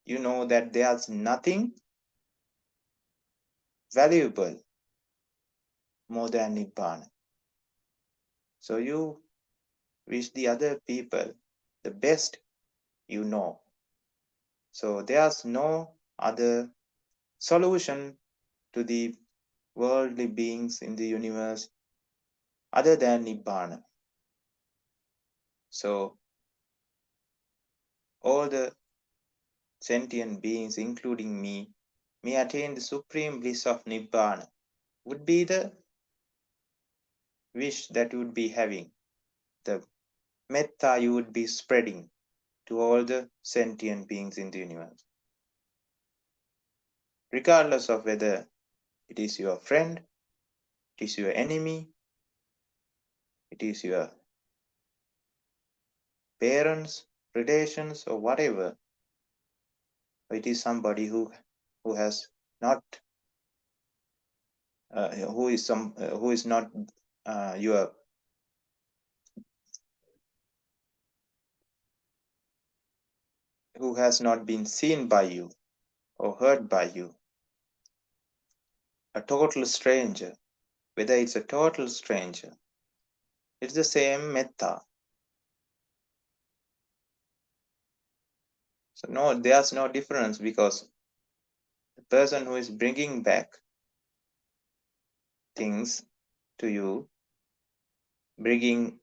you know that there's nothing valuable more than Nibbana. So you wish the other people the best you know. So there's no other solution to the worldly beings in the universe other than Nibbana. So all the sentient beings, including me, may attain the supreme bliss of Nibbana would be the wish that you would be having, the metta you would be spreading to all the sentient beings in the universe. Regardless of whether it is your friend, it is your enemy, it is your parents, relations, or whatever, or it is somebody who has not who is not your who has not been seen by you or heard by you, a total stranger, whether it's a total stranger, it's the same metta. So no, there's no difference, because the person who is bringing back things to you, bringing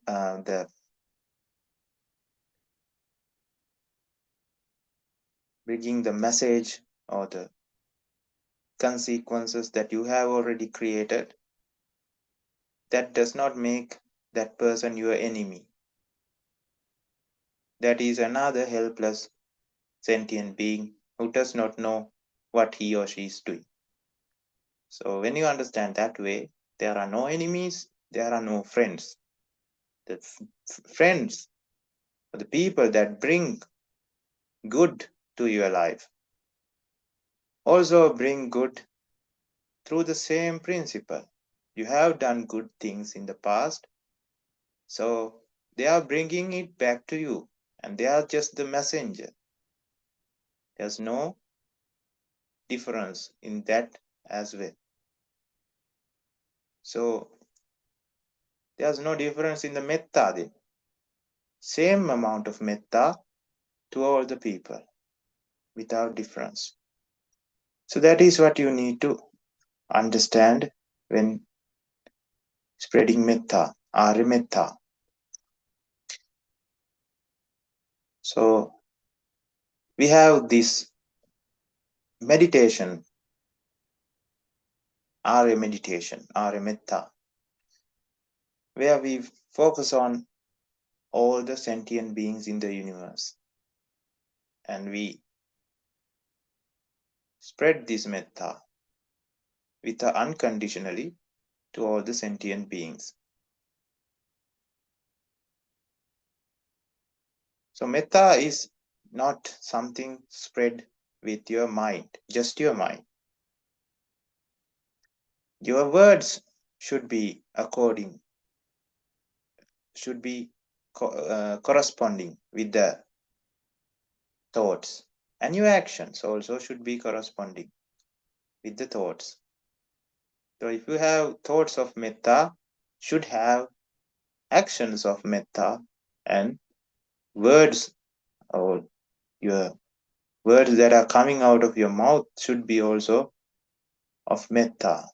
the message or the consequences that you have already created, that does not make that person your enemy. That is another helpless sentient being who does not know what he or she is doing. So when you understand that way, there are no enemies, there are no friends. The friends are the people that bring good to your life, also bring good through the same principle. You have done good things in the past, so they are bringing it back to you, and they are just the messenger. There's no difference in that as well. So there's no difference in the metta then. Same amount of metta to all the people without difference. So that is what you need to understand when spreading metta, Arimetta. So we have this meditation, Arya meditation, Arya metta, where we focus on all the sentient beings in the universe, and we spread this metta with unconditionally to all the sentient beings. So metta is not something spread with your mind, just your mind. Your words should be corresponding with the thoughts, and your actions also should be corresponding with the thoughts. So if you have thoughts of metta, should have actions of metta, and words, or your words that are coming out of your mouth should be also of metta.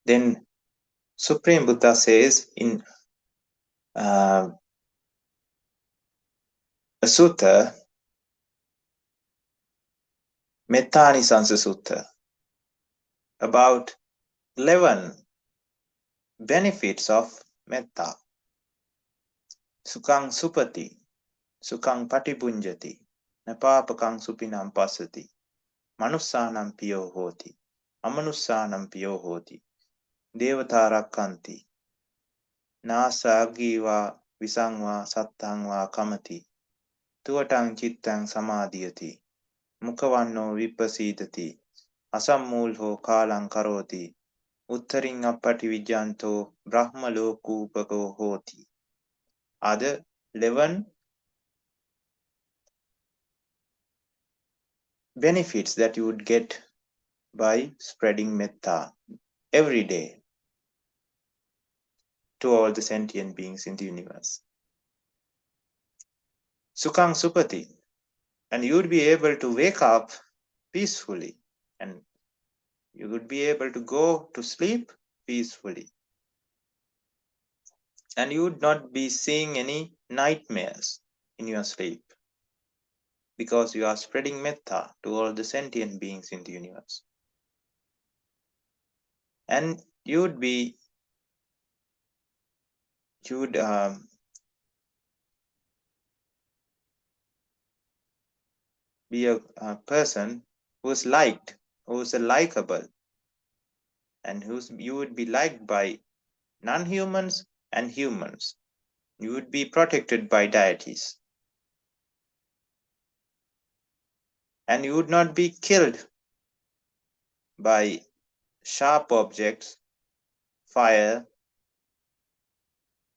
Then Supreme Buddha says in a sutta, Mettanisansa Sutta, about 11 benefits of metta. Sukhang supati, sukhang patibunjati, napapakang supinam pasati, manussanam piyo hoti, amanussanam piyo hoti, devatarakkanti, nasagiva visangva sattangva kamati, tuvatang chittang samadhiyati, mukavanno vipasidati, asammulho kalang karoti, uttaring appati vijanto brahma lokupako hoti. Are the 11 benefits that you would get by spreading metta every day to all the sentient beings in the universe. Sukhang supati, and you would be able to wake up peacefully, and you would be able to go to sleep peacefully, and you would not be seeing any nightmares in your sleep, because you are spreading metta to all the sentient beings in the universe. And you would be a person who's liked, who's likable, and you would be liked by non-humans and humans. You would be protected by deities, and you would not be killed by sharp objects, fire,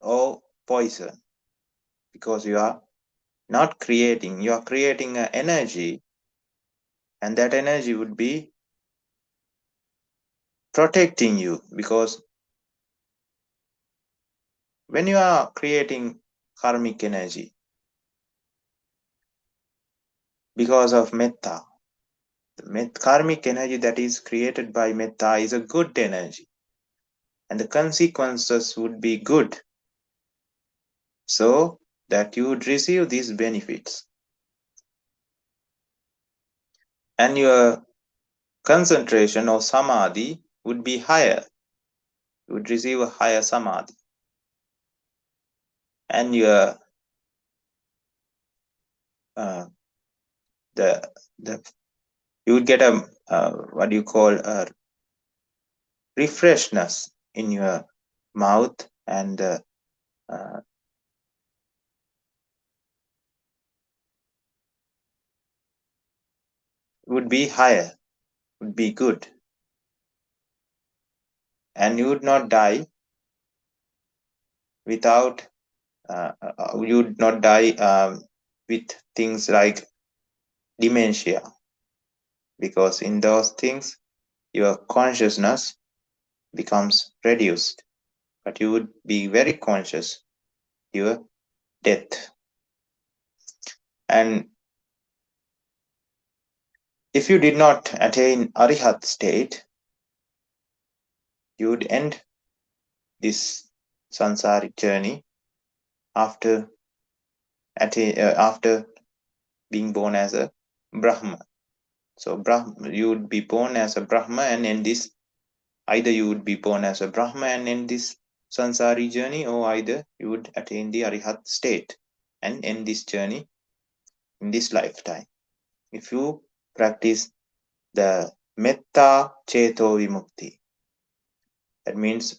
or poison, because you are creating an energy, and that energy would be protecting you, because when you are creating karmic energy because of metta, the karmic energy that is created by metta is a good energy, and the consequences would be good, so that you would receive these benefits, and your concentration or samadhi would be higher. You would receive a higher samadhi, and your you would get a what you call a refreshness in your mouth, and would be higher, would be good, and you would not die without you would not die with things like dementia, because in those things your consciousness becomes reduced, but you would be very conscious your death. And if you did not attain Arihat state, you would end this sansaric journey after being born as a Brahma. So you would be born as a Brahma and end this. Either you would be born as a Brahma and end this sansari journey, or either you would attain the Arihat state and end this journey in this lifetime, if you practice the Metta Cheto Vimukti. That means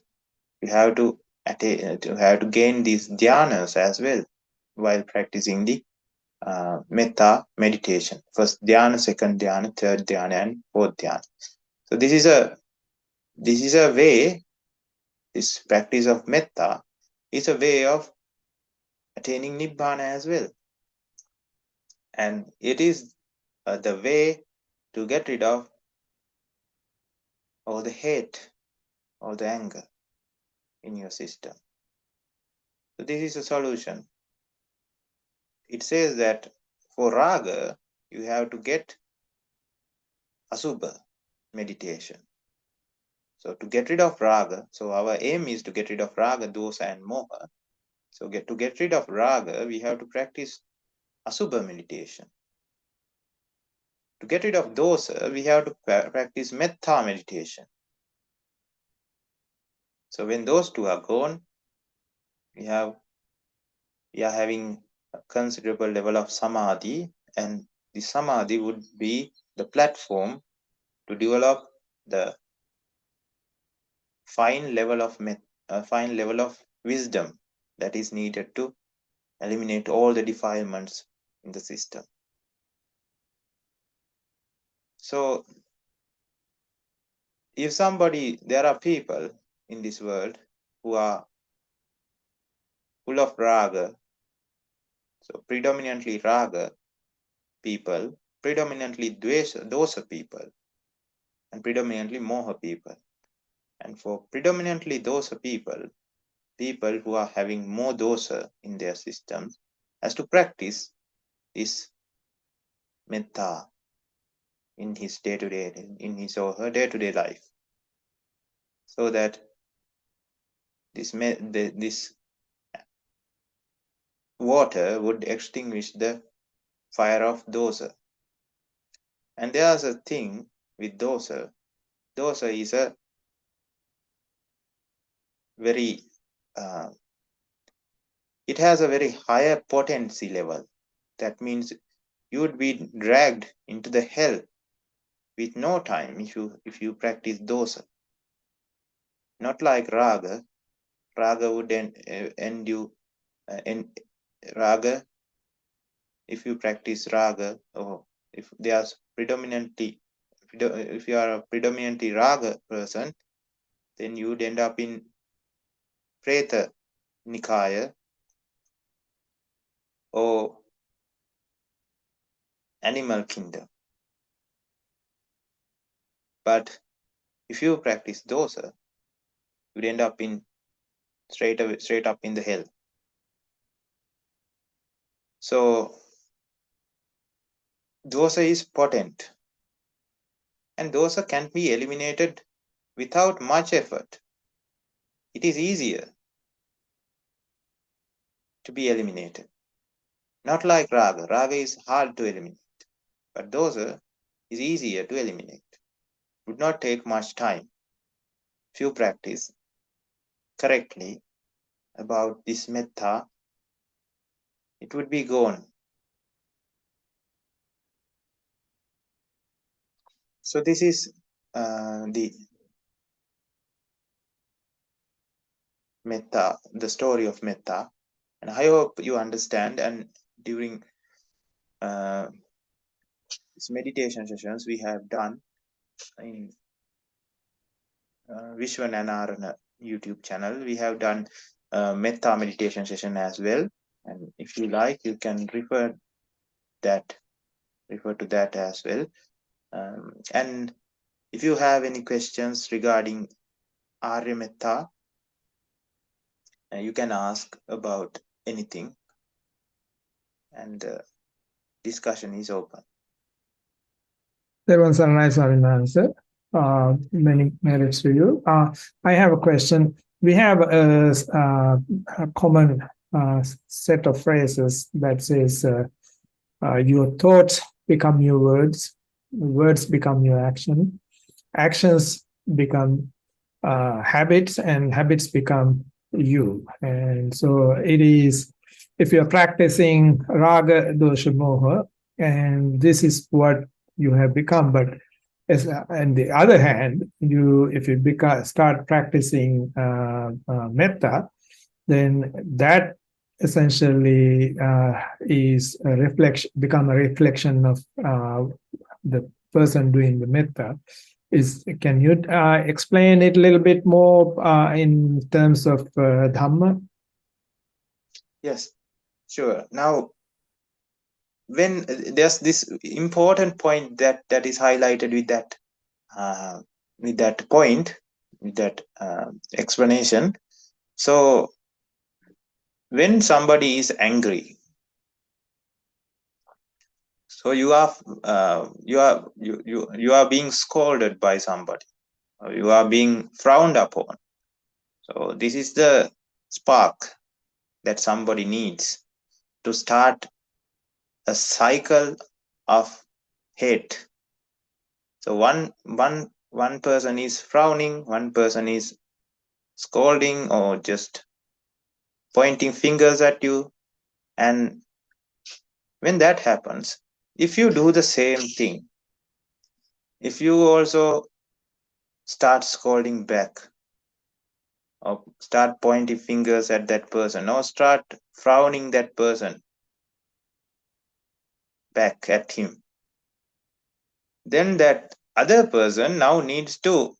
you have to gain these dhyanas as well while practicing the metta meditation. First dhyana, second dhyana, third dhyana, and fourth dhyana. So this is a way. This practice of metta is a way of attaining nibbana as well, and it is the way to get rid of all the hate or the anger in your system. So this is a solution. It says that for raga, you have to get asubha meditation. So to get rid of raga, so our aim is to get rid of raga, dosa, and moha. So to get rid of raga, we have to practice asubha meditation. To get rid of dosa, we have to practice metta meditation. So when those two are gone, we are having a considerable level of samadhi, and the samadhi would be the platform to develop the fine level of wisdom that is needed to eliminate all the defilements in the system. So if there are people in this world who are full of raga, so predominantly raga people, predominantly dosa people, and predominantly moha people. And for predominantly dosa people who are having more dosa in their systems, has to practice this metta in his or her day-to-day life, so that this water would extinguish the fire of dosa. And there's a thing with dosa. Dosa is a very it has a very higher potency level. That means you would be dragged into the hell with no time if you practice dosa. Not like raga. Raga would end you raga. If you practice raga, or if you are a predominantly raga person, then you would end up in Preta Nikaya or animal kingdom. But if you practice dosa, you'd end up in straight up in the hell. So dosa is potent, and dosa can be eliminated without much effort. It is easier to be eliminated. Not like raga. Raga is hard to eliminate, but dosa is easier to eliminate. It would not take much time if you practice correctly about this metta. It would be gone. So this is the metta, the story of metta, and I hope you understand. And during these meditation sessions we have done in Vishwan and Arana YouTube channel, we have done metta meditation session as well. And if you like, you can refer to that as well. And if you have any questions regarding Arya Metta, you can ask about anything, and discussion is open. There was a nice answer. Many merits to you. I have a question. We have a common set of phrases that says your thoughts become your words, words become your actions become habits, and habits become you. And so it is, if you're practicing raga, dosha, moha, and this is what you have become. But on the other hand, if you start practicing metta, then that essentially is a reflection, become a reflection of the person doing the metta. Can you explain it a little bit more in terms of Dhamma? Yes, sure. Now, when there's this important point that is highlighted with that point, with that explanation. So when somebody is angry, so you are being scolded by somebody, or you are being frowned upon. So this is the spark that somebody needs to start a cycle of hate. So one person is frowning, one person is scolding or just pointing fingers at you. And when that happens, if you do the same thing, if you also start scolding back, or start pointing fingers at that person, or start frowning that person back at him, then that other person now needs to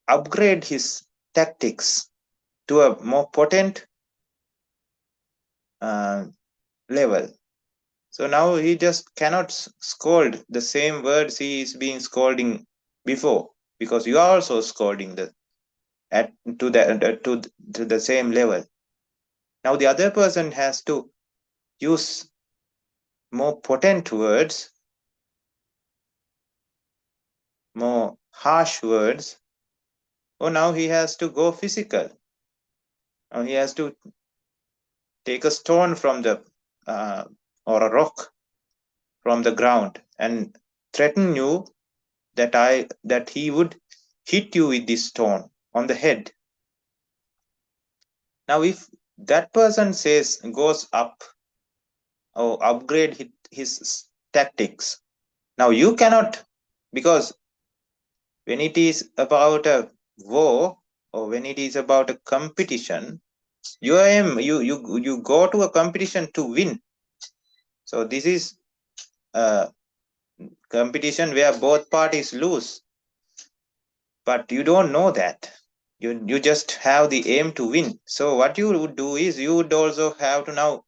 upgrade his tactics to a more potent level. So now he just cannot scold the same words he is being scolding before, because you are also scolding to the same level. Now the other person has to use more potent words, more harsh words, or now he has to go physical. Now he has to take a stone from or a rock from the ground and threaten you that he would hit you with this stone on the head. Now if that person goes up or upgrade his tactics, now you cannot, because when it is about a war or when it is about a competition, you go to a competition to win. So this is a competition where both parties lose, but you don't know that. You just have the aim to win. So what you would do is you would also have to now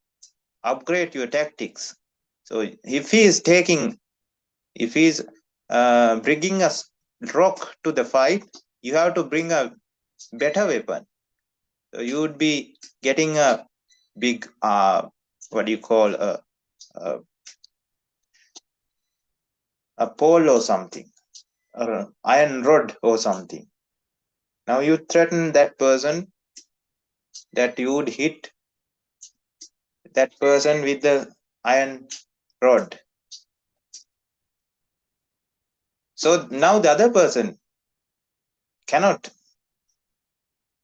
upgrade your tactics. So if he's bringing a rock to the fight, you have to bring a better weapon. So you would be getting a big what do you call a pole or something, or an iron rod or something. Now you threaten that person that you would hit that person with the iron rod. So now the other person cannot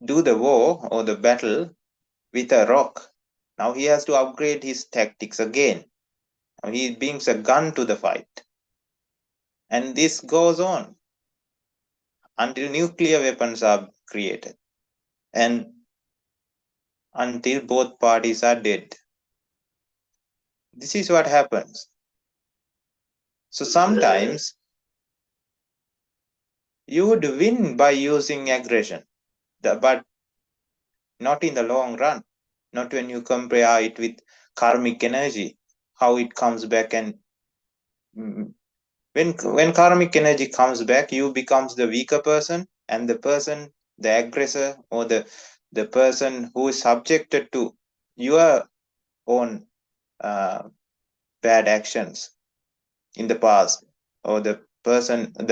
do the war or the battle with a rock. Now he has to upgrade his tactics again. Now he brings a gun to the fight. And this goes on until nuclear weapons are created and until both parties are dead. This is what happens. So sometimes you would win by using aggression, but not in the long run. Not when you compare it with karmic energy, how it comes back. And when karmic energy comes back, you becomes the weaker person, and the aggressor, or the person who is subjected to your own bad actions in the past, or the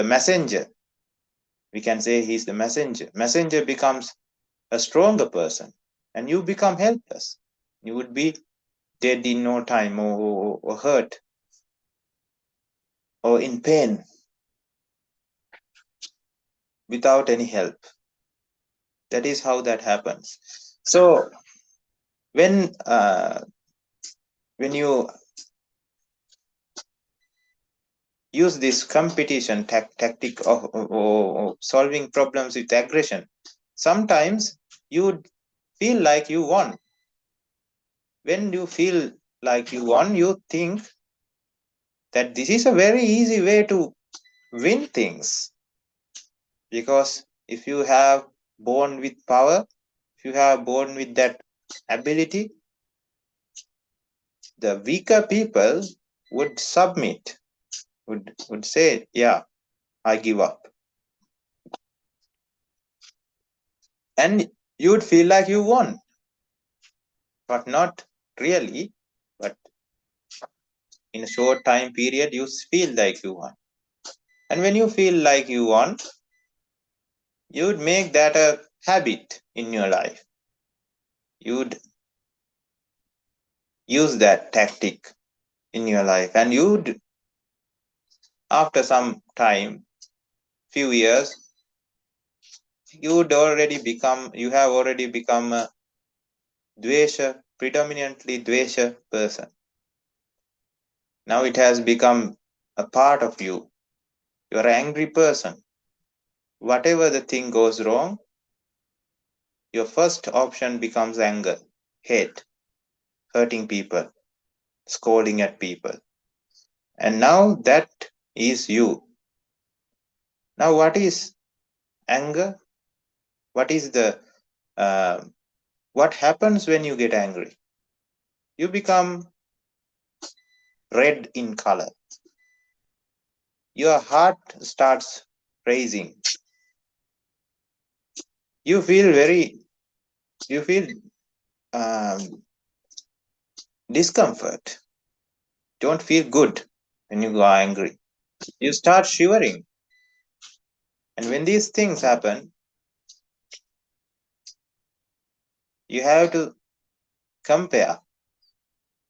messenger, we can say he's the messenger becomes a stronger person, and you become helpless. You would be dead in no time, or hurt, or in pain, without any help. That is how that happens. So when you use this competition tactic of solving problems with aggression, sometimes you feel like you won. When you feel like you won, you think that this is a very easy way to win things. Because if you have born with power, if you have born with that ability, the weaker people would submit, would say, yeah, I give up. And you would feel like you won, but not really. But in a short time period, you feel like you won. And when you feel like you won, you would make that a habit in your life. You would use that tactic in your life, and you would, after some time, few years, you have already become a predominantly dvesha person. Now it has become a part of you. You are an angry person. Whatever the thing goes wrong, your first option becomes anger, hate, hurting people, scolding at people. And now that is you. Now, what is anger? What is uh, what happens when you get angry? You become red in color. Your heart starts racing. You feel you feel um, discomfort. Don't feel good when you go angry. You start shivering. And when these things happen, you have to compare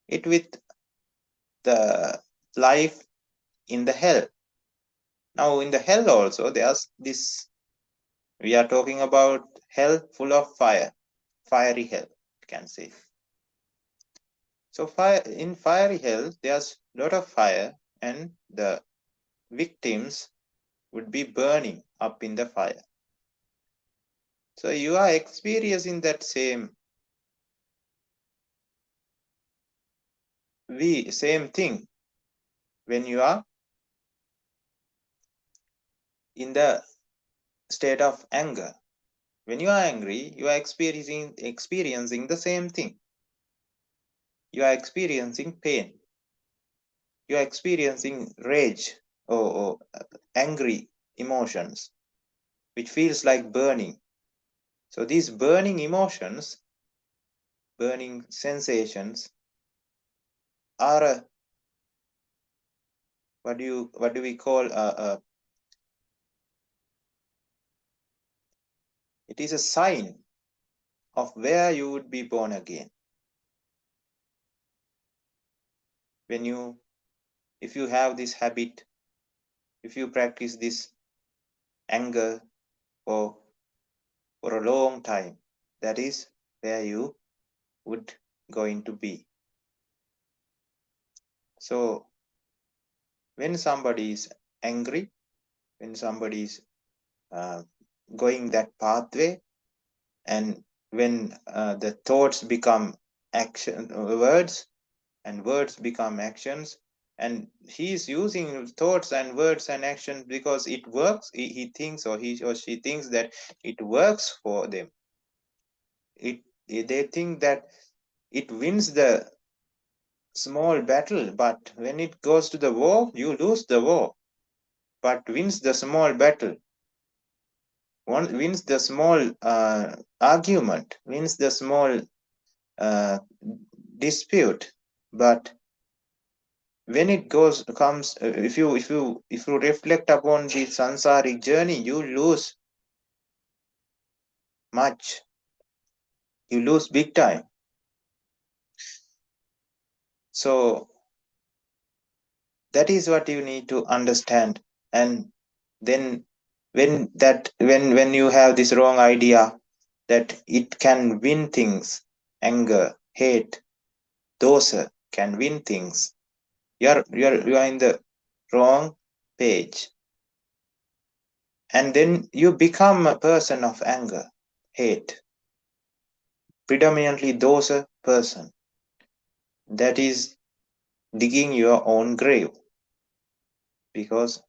it with the life in the hell. Now, in the hell also, there's this, we are talking about hell full of fire, fiery hell, you can say. So, in fiery hell, there's a lot of fire, and the victims would be burning up in the fire. So, you are experiencing that same thing when you are in the state of anger. When you are angry, you are experiencing the same thing. You are experiencing pain. You are experiencing rage or angry emotions, which feels like burning. So these burning emotions, burning sensations, are a, what do we call it is a sign of where you would be born again. If you have this habit, if you practice this anger for a long time, that is where you would going to be. So when somebody is angry, when somebody is going that pathway, and when the thoughts become words, and words become actions, and he is using thoughts and words and actions because it works. He thinks, or he or she thinks that it works for them. They think that it wins the small battle, but when it goes to the war, you lose the war. But wins the small battle, one wins the small argument, wins the small uh, dispute. But when it comes, if you reflect upon the sansaric journey, you lose much. You lose big time. So that is what you need to understand. And then when you have this wrong idea that it can win things, anger, hate, dosa can win things, you are in the wrong page. And then you become a person of anger, hate. Predominantly dosa person. That is digging your own grave. Because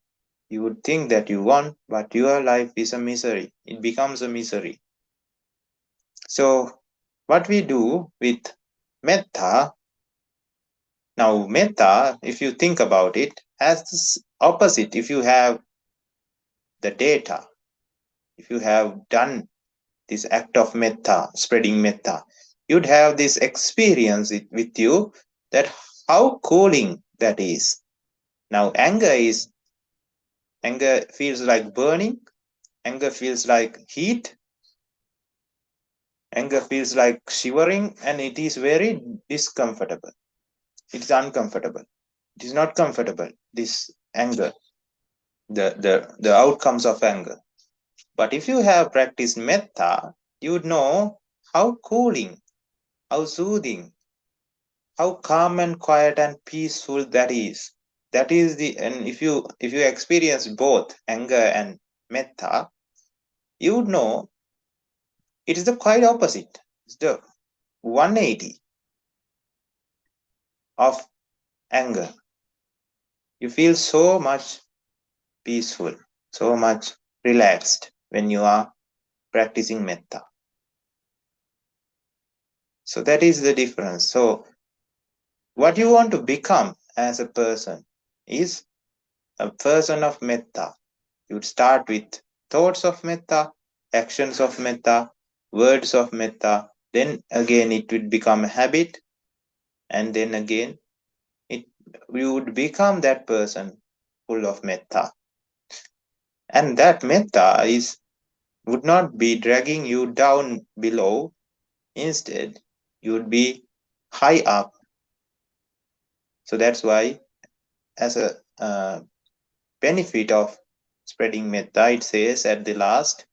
you would think that you won, but your life is a misery. It becomes a misery. So, what we do with metta, now metta, if you think about it, has this opposite. If you have the data, if you have done this act of metta, spreading metta, you'd have this experience with you that how cooling that is. Now, anger feels like burning, anger feels like heat, anger feels like shivering, and it is very discomfortable. It is uncomfortable. It is not comfortable, this anger, the outcomes of anger. But if you have practiced metta, you would know how cooling, how soothing, how calm and quiet and peaceful that is. That is and if you experience both anger and metta, you would know it is the quite opposite. It's the 180 of anger. You feel so much peaceful, so much relaxed when you are practicing metta. So that is the difference. So what you want to become as a person is a person of metta. You would start with thoughts of metta, actions of metta, words of metta. Then again it would become a habit, and then again you would become that person full of metta. And that metta would not be dragging you down below. Instead, you would be high up. So that's why, as a benefit of spreading metta, it says at the last,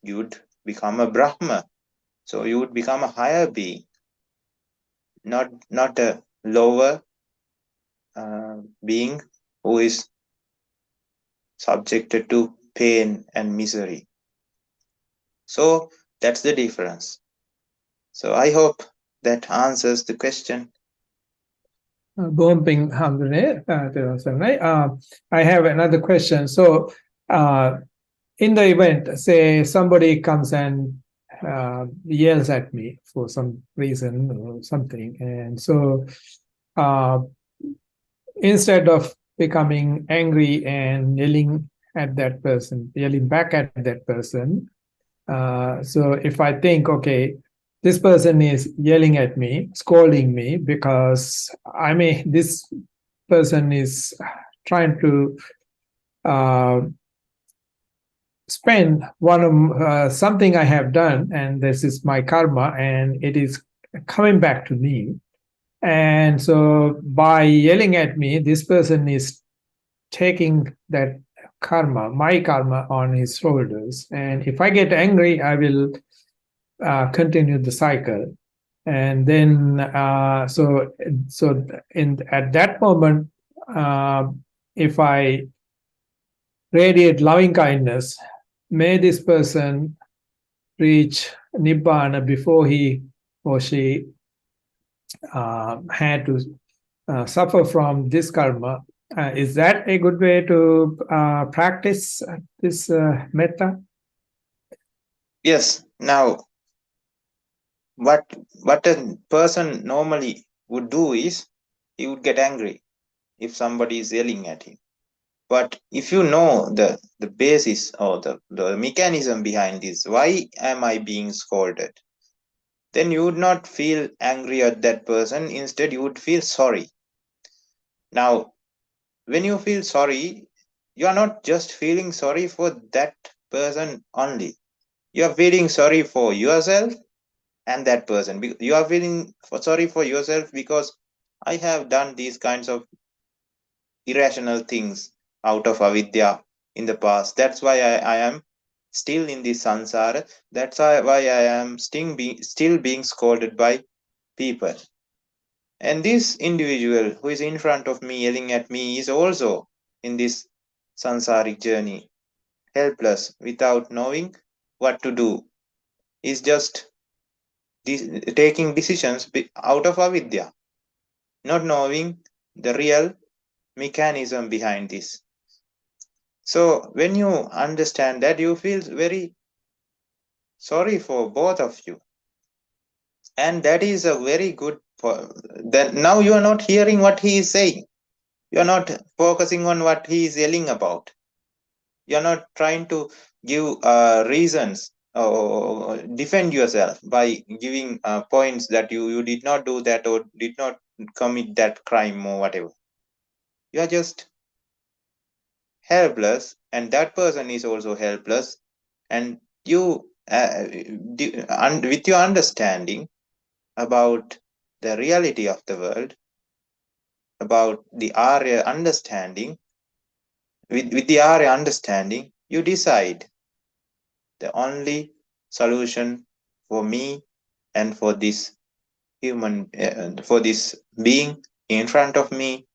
you would become a Brahma. So you would become a higher being, not a lower being who is subjected to pain and misery. So that's the difference. So I hope that answers the question. Bumping I have another question. So, in the event, say somebody comes and yells at me for some reason or something, and so instead of becoming angry and yelling at that person, yelling back at that person, so if I think, okay, this person is yelling at me, scolding me because this person is trying to spend one of something I have done, and this is my karma, and it is coming back to me. And so by yelling at me, this person is taking that karma, my karma, on his shoulders. And if I get angry, I will continue the cycle. And then, at that moment, if I radiate loving kindness, may this person reach nibbana before he or she had to suffer from this karma. Is that a good way to practice this metta? Yes. Now, what a person normally would do is he would get angry if somebody is yelling at him. But if you know the basis or the mechanism behind this, why am I being scolded? Then you would not feel angry at that person. Instead, you would feel sorry. Now, when you feel sorry, you are not just feeling sorry for that person only. You are feeling sorry for yourself and that person. You are feeling sorry for yourself because I have done these kinds of irrational things out of avidya in the past. That's why I am still in this sansara. That's why I am still being scolded by people. And this individual who is in front of me yelling at me is also in this samsaric journey, helpless without knowing what to do, is just taking decisions out of avidya, not knowing the real mechanism behind this. So when you understand that, you feel very sorry for both of you, and that is a very good. Then now you are not hearing what he is saying. You are not focusing on what he is yelling about. You are not trying to give reasons or defend yourself by giving points that you did not do that or did not commit that crime or whatever. You are just helpless, and that person is also helpless, and you with your understanding about the reality of the world, about the Arya understanding, with the Arya understanding, you decide the only solution for me and for this human, for this being in front of me,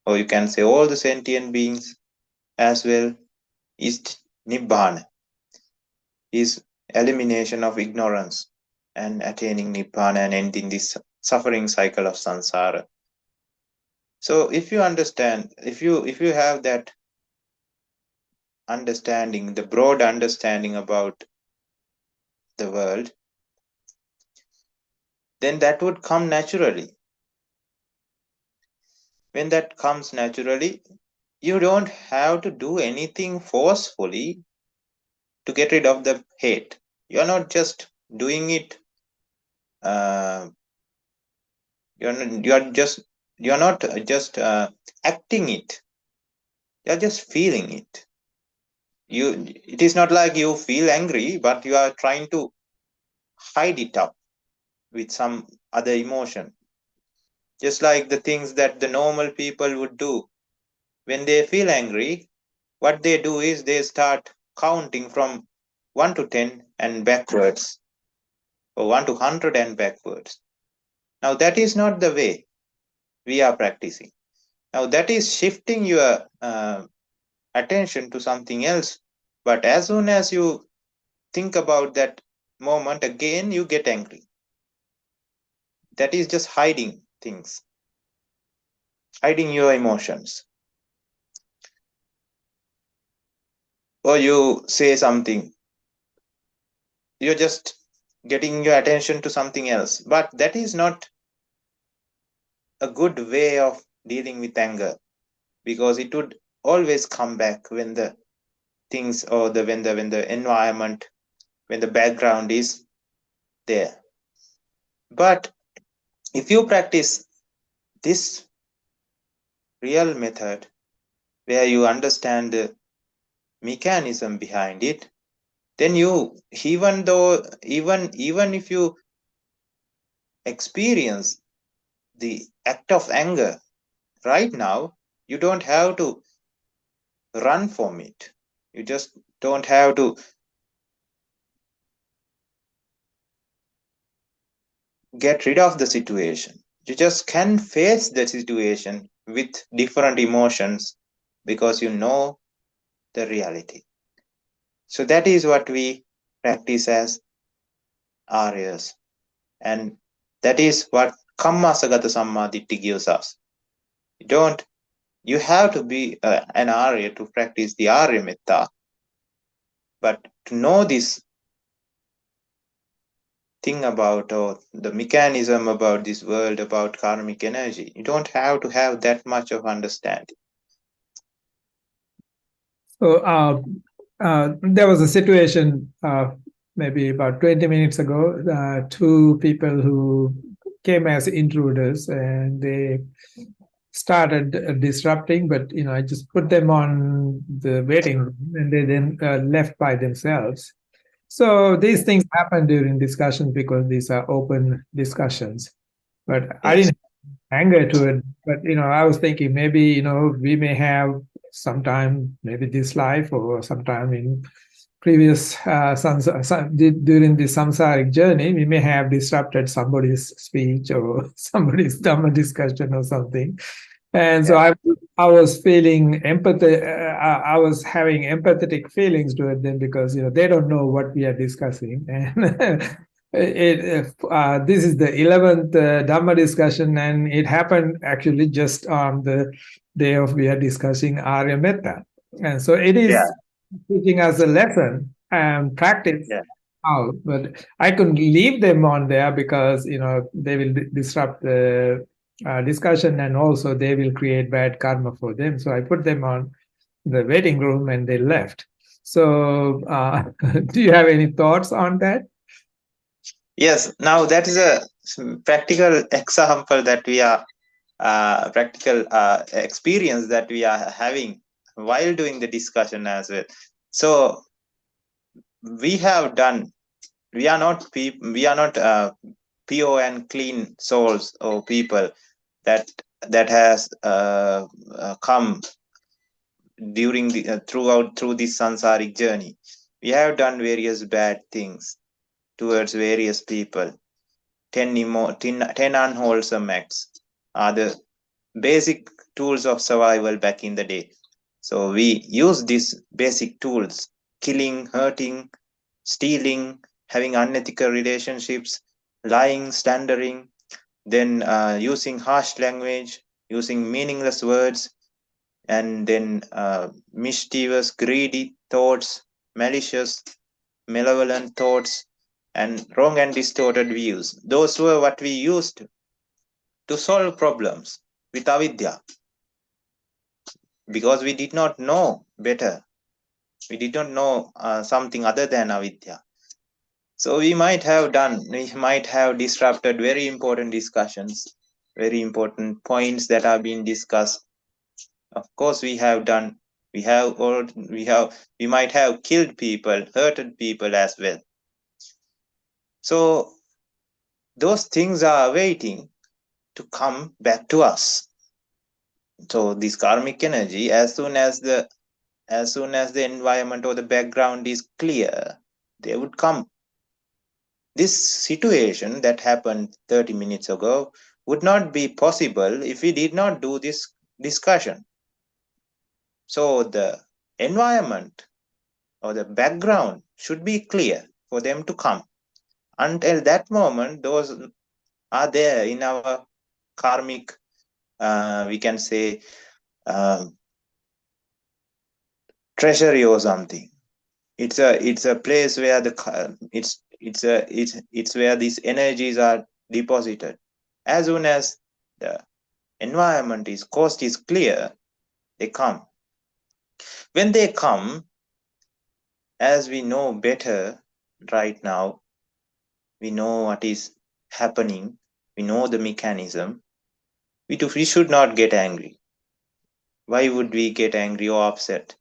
or you can say all the sentient beings as well, is Nibbana, is elimination of ignorance and attaining Nibbana and ending this suffering cycle of samsara. So if you understand, if you have that understanding, the broad understanding about the world, then that would come naturally. When that comes naturally, you don't have to do anything forcefully to get rid of the hate. You're not just doing it. You're not just acting it. You're just feeling it. It is not like you feel angry, but you are trying to hide it up with some other emotion. Just like the things that the normal people would do. When they feel angry, what they do is they start counting from 1 to 10 and backwards, or 1 to 100 and backwards. Now, that is not the way we are practicing. Now, that is shifting your attention to something else. But as soon as you think about that moment again, you get angry. That is just hiding things, hiding your emotions. Or you say something, you're just getting your attention to something else. But that is not a good way of dealing with anger, because it would always come back when the things, or when the environment, when the background is there. But if you practice this real method, where you understand the mechanism behind it, then you, even if you experience the act of anger right now, you don't have to run from it. You just don't have to get rid of the situation. You just can face the situation with different emotions, because you know the reality. So that is what we practice as Aryas. And that is what Kammasagata Sammaditthi gives us. You have to be an Arya to practice the Arya Metta. But to know this thing about, or the mechanism about this world, about karmic energy, you don't have to have that much of understanding. So there was a situation maybe about 20 minutes ago. Two people who came as intruders, and they started disrupting, but I just put them on the waiting room, and they then left by themselves. So these things happen during discussions because these are open discussions. But yes. I didn't have anger to it. But I was thinking maybe we may have sometime, maybe this life or sometime in previous during the samsaric journey, we may have disrupted somebody's speech or somebody's Dhamma discussion or something. And so I was feeling empathy. I was having empathetic feelings toward them because they don't know what we are discussing, and this is the 11th Dhamma discussion, and it happened actually just on the day of we are discussing Ariya Metta, and so it is teaching us a lesson and practice. Out, but I couldn't leave them on there because they will disrupt the discussion, and also they will create bad karma for them. So I put them on the waiting room and they left. So do you have any thoughts on that? Yes, now that is a practical example that we are practical experience that we are having while doing the discussion as well. So we have done. We are not pure and clean souls or people that has come during the through this sansaric journey. We have done various bad things towards various people. 10 unwholesome acts are the basic tools of survival back in the day. So we use these basic tools: killing, hurting, stealing, having unethical relationships, lying, slandering, then using harsh language, using meaningless words, and then mischievous, greedy thoughts, malicious, malevolent thoughts, and wrong and distorted views. Those were what we used to solve problems with avidya, because we did not know better. We did not know something other than avidya. So we might have disrupted very important discussions, very important points that are being discussed. Of course, we have done. We might have killed people, hurted people as well. So those things are waiting to come back to us. So this karmic energy, as soon as the environment or the background is clear, they would come. This situation that happened 30 minutes ago would not be possible if we did not do this discussion. So the environment or the background should be clear for them to come. Until that moment, those are there in our karmic, we can say, treasury or something. It's a place where it's where these energies are deposited. As soon as the coast is clear, they come. When they come, as we know better right now, we know what is happening, we know the mechanism, we should not get angry. Why would we get angry or upset?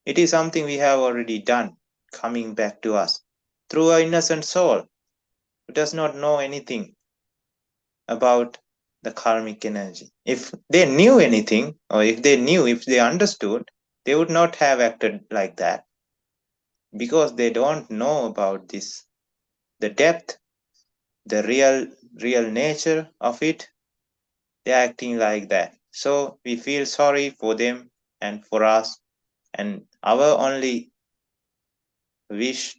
It is something we have already done, coming back to us through our innocent soul who does not know anything about the karmic energy. If they knew anything, or if they understood, they would not have acted like that, because they don't know about this, the depth, the real nature of it. They're acting like that. So we feel sorry for them and for us, and our only wish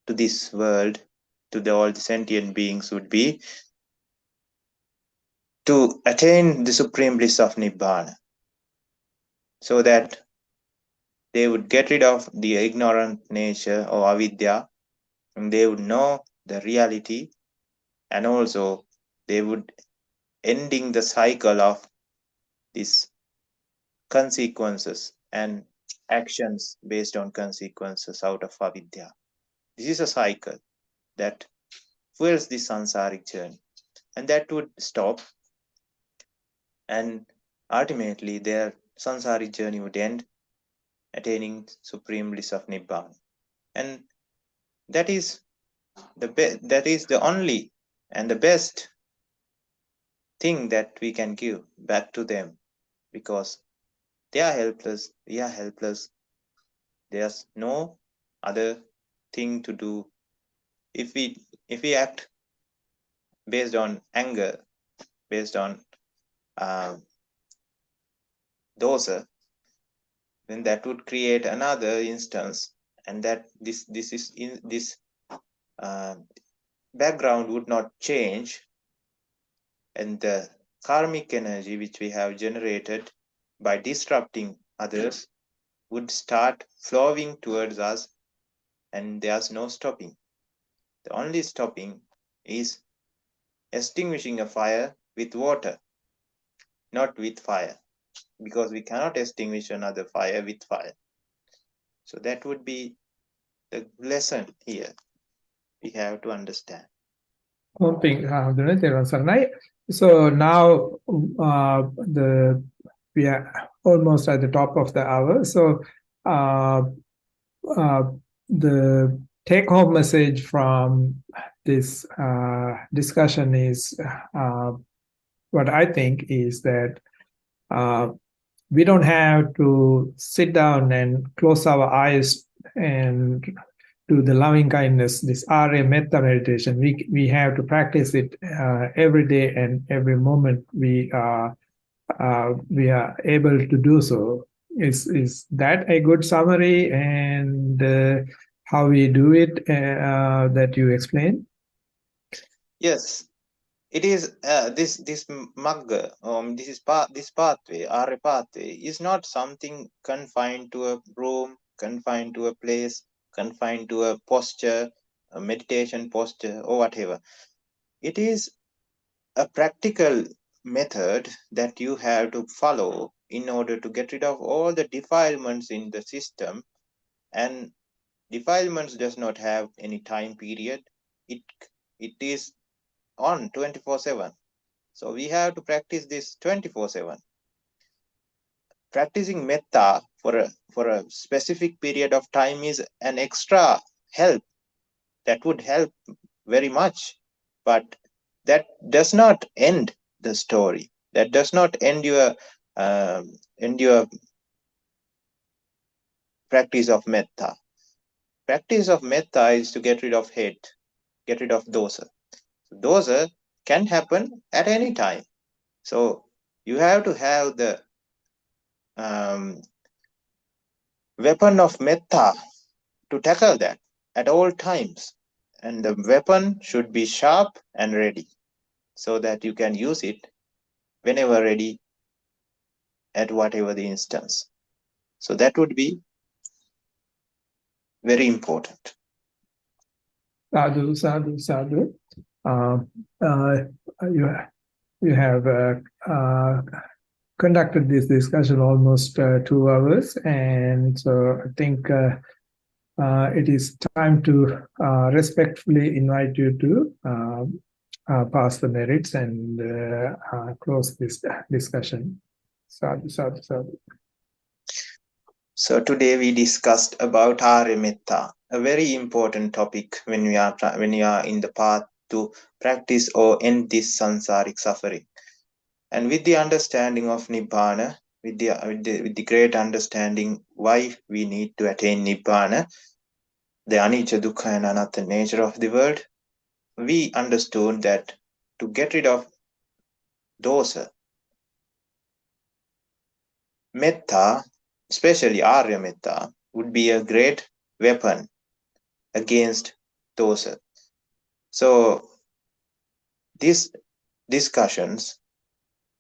to this world, to all the sentient beings, would be to attain the supreme bliss of Nibbana, so that they would get rid of the ignorant nature or avidya, and they would know the reality, and also they would ending the cycle of these consequences and actions based on consequences out of avidya. This is a cycle that fuels the sansaric journey, and that would stop, and ultimately their sansaric journey would end, attaining supreme bliss of Nibbana. And that is that is the only and the best thing that we can give back to them, because they are helpless, we are helpless. There's no other thing to do. If we act based on anger, based on uh, dosa, then that would create another instance, and that this background would not change, and the karmic energy which we have generated by disrupting others would start flowing towards us, and there's no stopping. The only stopping is extinguishing a fire with water, not with fire, because we cannot extinguish another fire with fire. So that would be the lesson here we have to understand. So now we are almost at the top of the hour. So the take-home message from this discussion is what I think is that we don't have to sit down and close our eyes and do the loving kindness, this Ariya Metta meditation. We have to practice it every day and every moment we are able to do so. Is that a good summary, and how we do it that you explain? Yes, it is this magga, this pathway, Arya pathway, is not something confined to a room, confined to a place, confined to a posture, a meditation posture, or whatever. It is a practical method that you have to follow in order to get rid of all the defilements in the system. And defilements does not have any time period. It is on 24/7. So we have to practice this 24/7. Practicing metta for a specific period of time is an extra help that would help very much, but that does not end the story. That does not end your practice of metta. Practice of metta is to get rid of hate, get rid of dosa. Dosa can happen at any time. So you have to have the weapon of metta to tackle that at all times. And the weapon should be sharp and ready so that you can use it whenever ready at whatever the instance. So that would be very important. Sadhu, sadhu, sadhu. You have conducted this discussion almost 2 hours, and so I think it is time to respectfully invite you to pass the merits and close this discussion. Sadhu, sadhu, sadhu. So today we discussed about Arya Metta, a very important topic when you are in the path to practice or end this sansaric suffering. And with the understanding of Nibbana, with the great understanding why we need to attain Nibbana, the anicca, dukkha, and anatta nature of the world, we understood that to get rid of dosa, metta, especially Arya Metta, would be a great weapon against dosa. So these discussions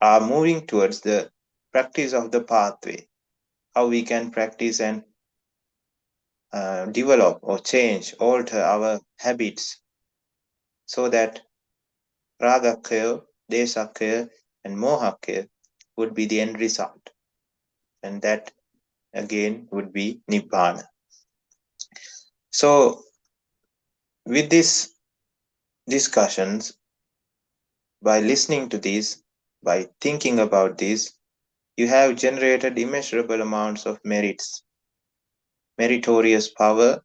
are moving towards the practice of the pathway, how we can practice and develop or change, alter our habits so that ragakaya, desakaya, and mohakaya would be the end result. And that again would be Nibbana. So with these discussions, by listening to these, by thinking about this, you have generated immeasurable amounts of merits, meritorious power,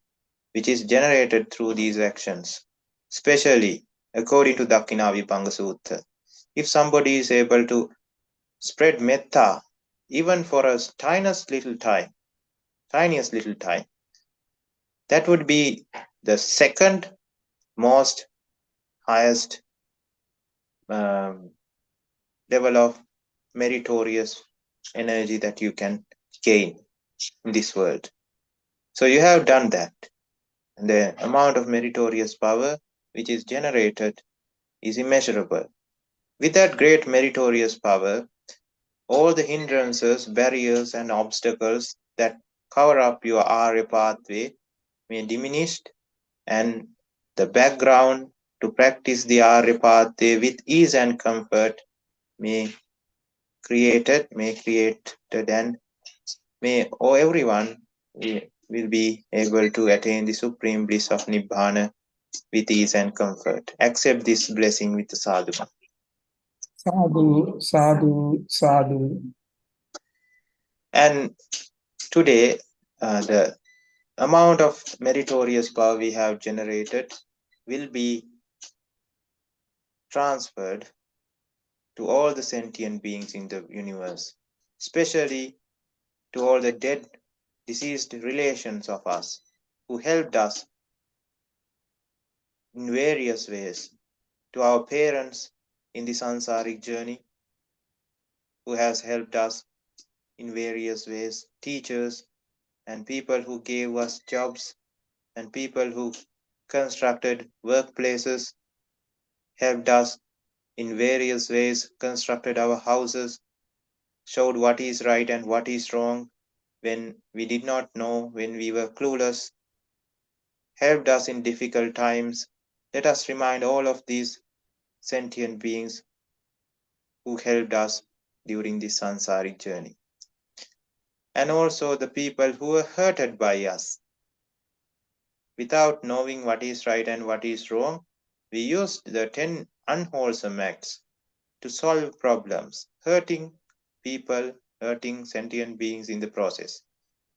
which is generated through these actions, especially according to Dakkhina-vibhanga Sutta. If somebody is able to spread metta even for a tiniest little time, that would be the second most highest level of meritorious energy that you can gain in this world. So you have done that. And the amount of meritorious power which is generated is immeasurable. With that great meritorious power, all the hindrances, barriers, and obstacles that cover up your Arya pathway may diminish, and the background to practice the Arya pathway with ease and comfort may created, and may everyone will be able to attain the supreme bliss of Nibbana with ease and comfort. Accept this blessing with the sadhu. Sadhu, sadhu, sadhu. And today, the amount of meritorious power we have generated will be transferred to all the sentient beings in the universe, especially to all the dead, deceased relations of us who helped us in various ways, to our parents in the sansaric journey who has helped us in various ways, teachers and people who gave us jobs and people who constructed workplaces, helped us in various ways, constructed our houses, showed what is right and what is wrong when we did not know, when we were clueless, helped us in difficult times. Let us remind all of these sentient beings who helped us during this sansaric journey. And also the people who were hurted by us. Without knowing what is right and what is wrong, we used the 10 unwholesome acts to solve problems, hurting people, hurting sentient beings in the process.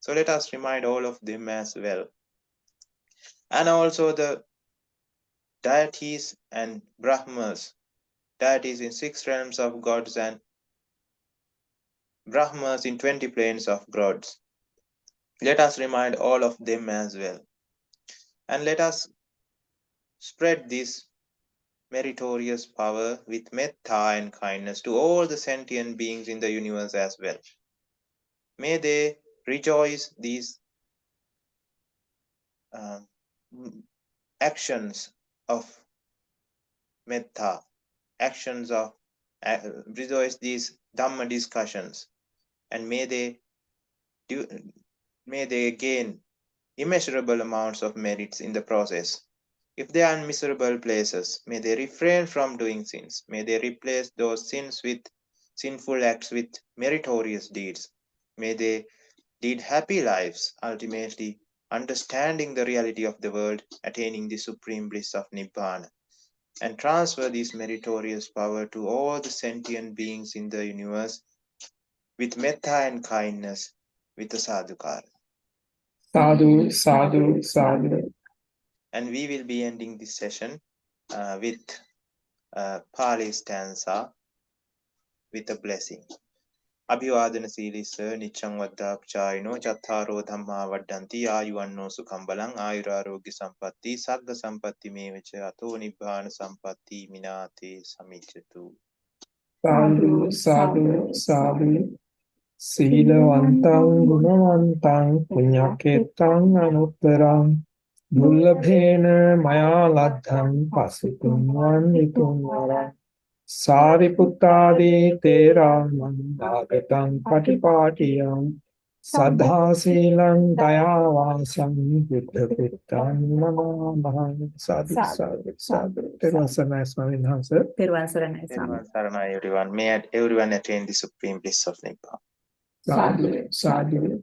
So let us remind all of them as well. And also the deities and Brahmas, deities in 6 realms of gods and Brahmas in 20 planes of gods. Let us remind all of them as well. And let us spread this meritorious power with metta and kindness to all the sentient beings in the universe as well. May they rejoice these actions of metta, actions of rejoice these Dhamma discussions, and may they gain immeasurable amounts of merits in the process. If they are in miserable places, may they refrain from doing sins. May they replace those sins with sinful acts with meritorious deeds. May they lead happy lives, ultimately understanding the reality of the world, attaining the supreme bliss of Nibbana, and transfer this meritorious power to all the sentient beings in the universe with metta and kindness, with the sadhukara. Sadhu, sadhu, sadhu. And we will be ending this session with Pali stanza with a blessing. Abhivadana silisa nichang vaddapchayino chattaro dhamma vaddanti ayuvanno sukham balang ayurarogya sampatti sagga sampatti mevacha ato nibbana sampatti minate samicchatu. Sadhu, sadhu, sadhu. Silavantam gunavantam punyaketam anuttaram dullabhena maya laddham pasutum vannitum varam Sariputtadi tera mandagatam patipatiyam Saddha silang dayavasam buddha-pittam namamaham. Sadhu, sadhu, sadhu. Thero Saranai Swami Sir. Thero Saranai Swami. Saranai everyone. May everyone attain the supreme bliss of Nibbana. Sadhu, sadhu.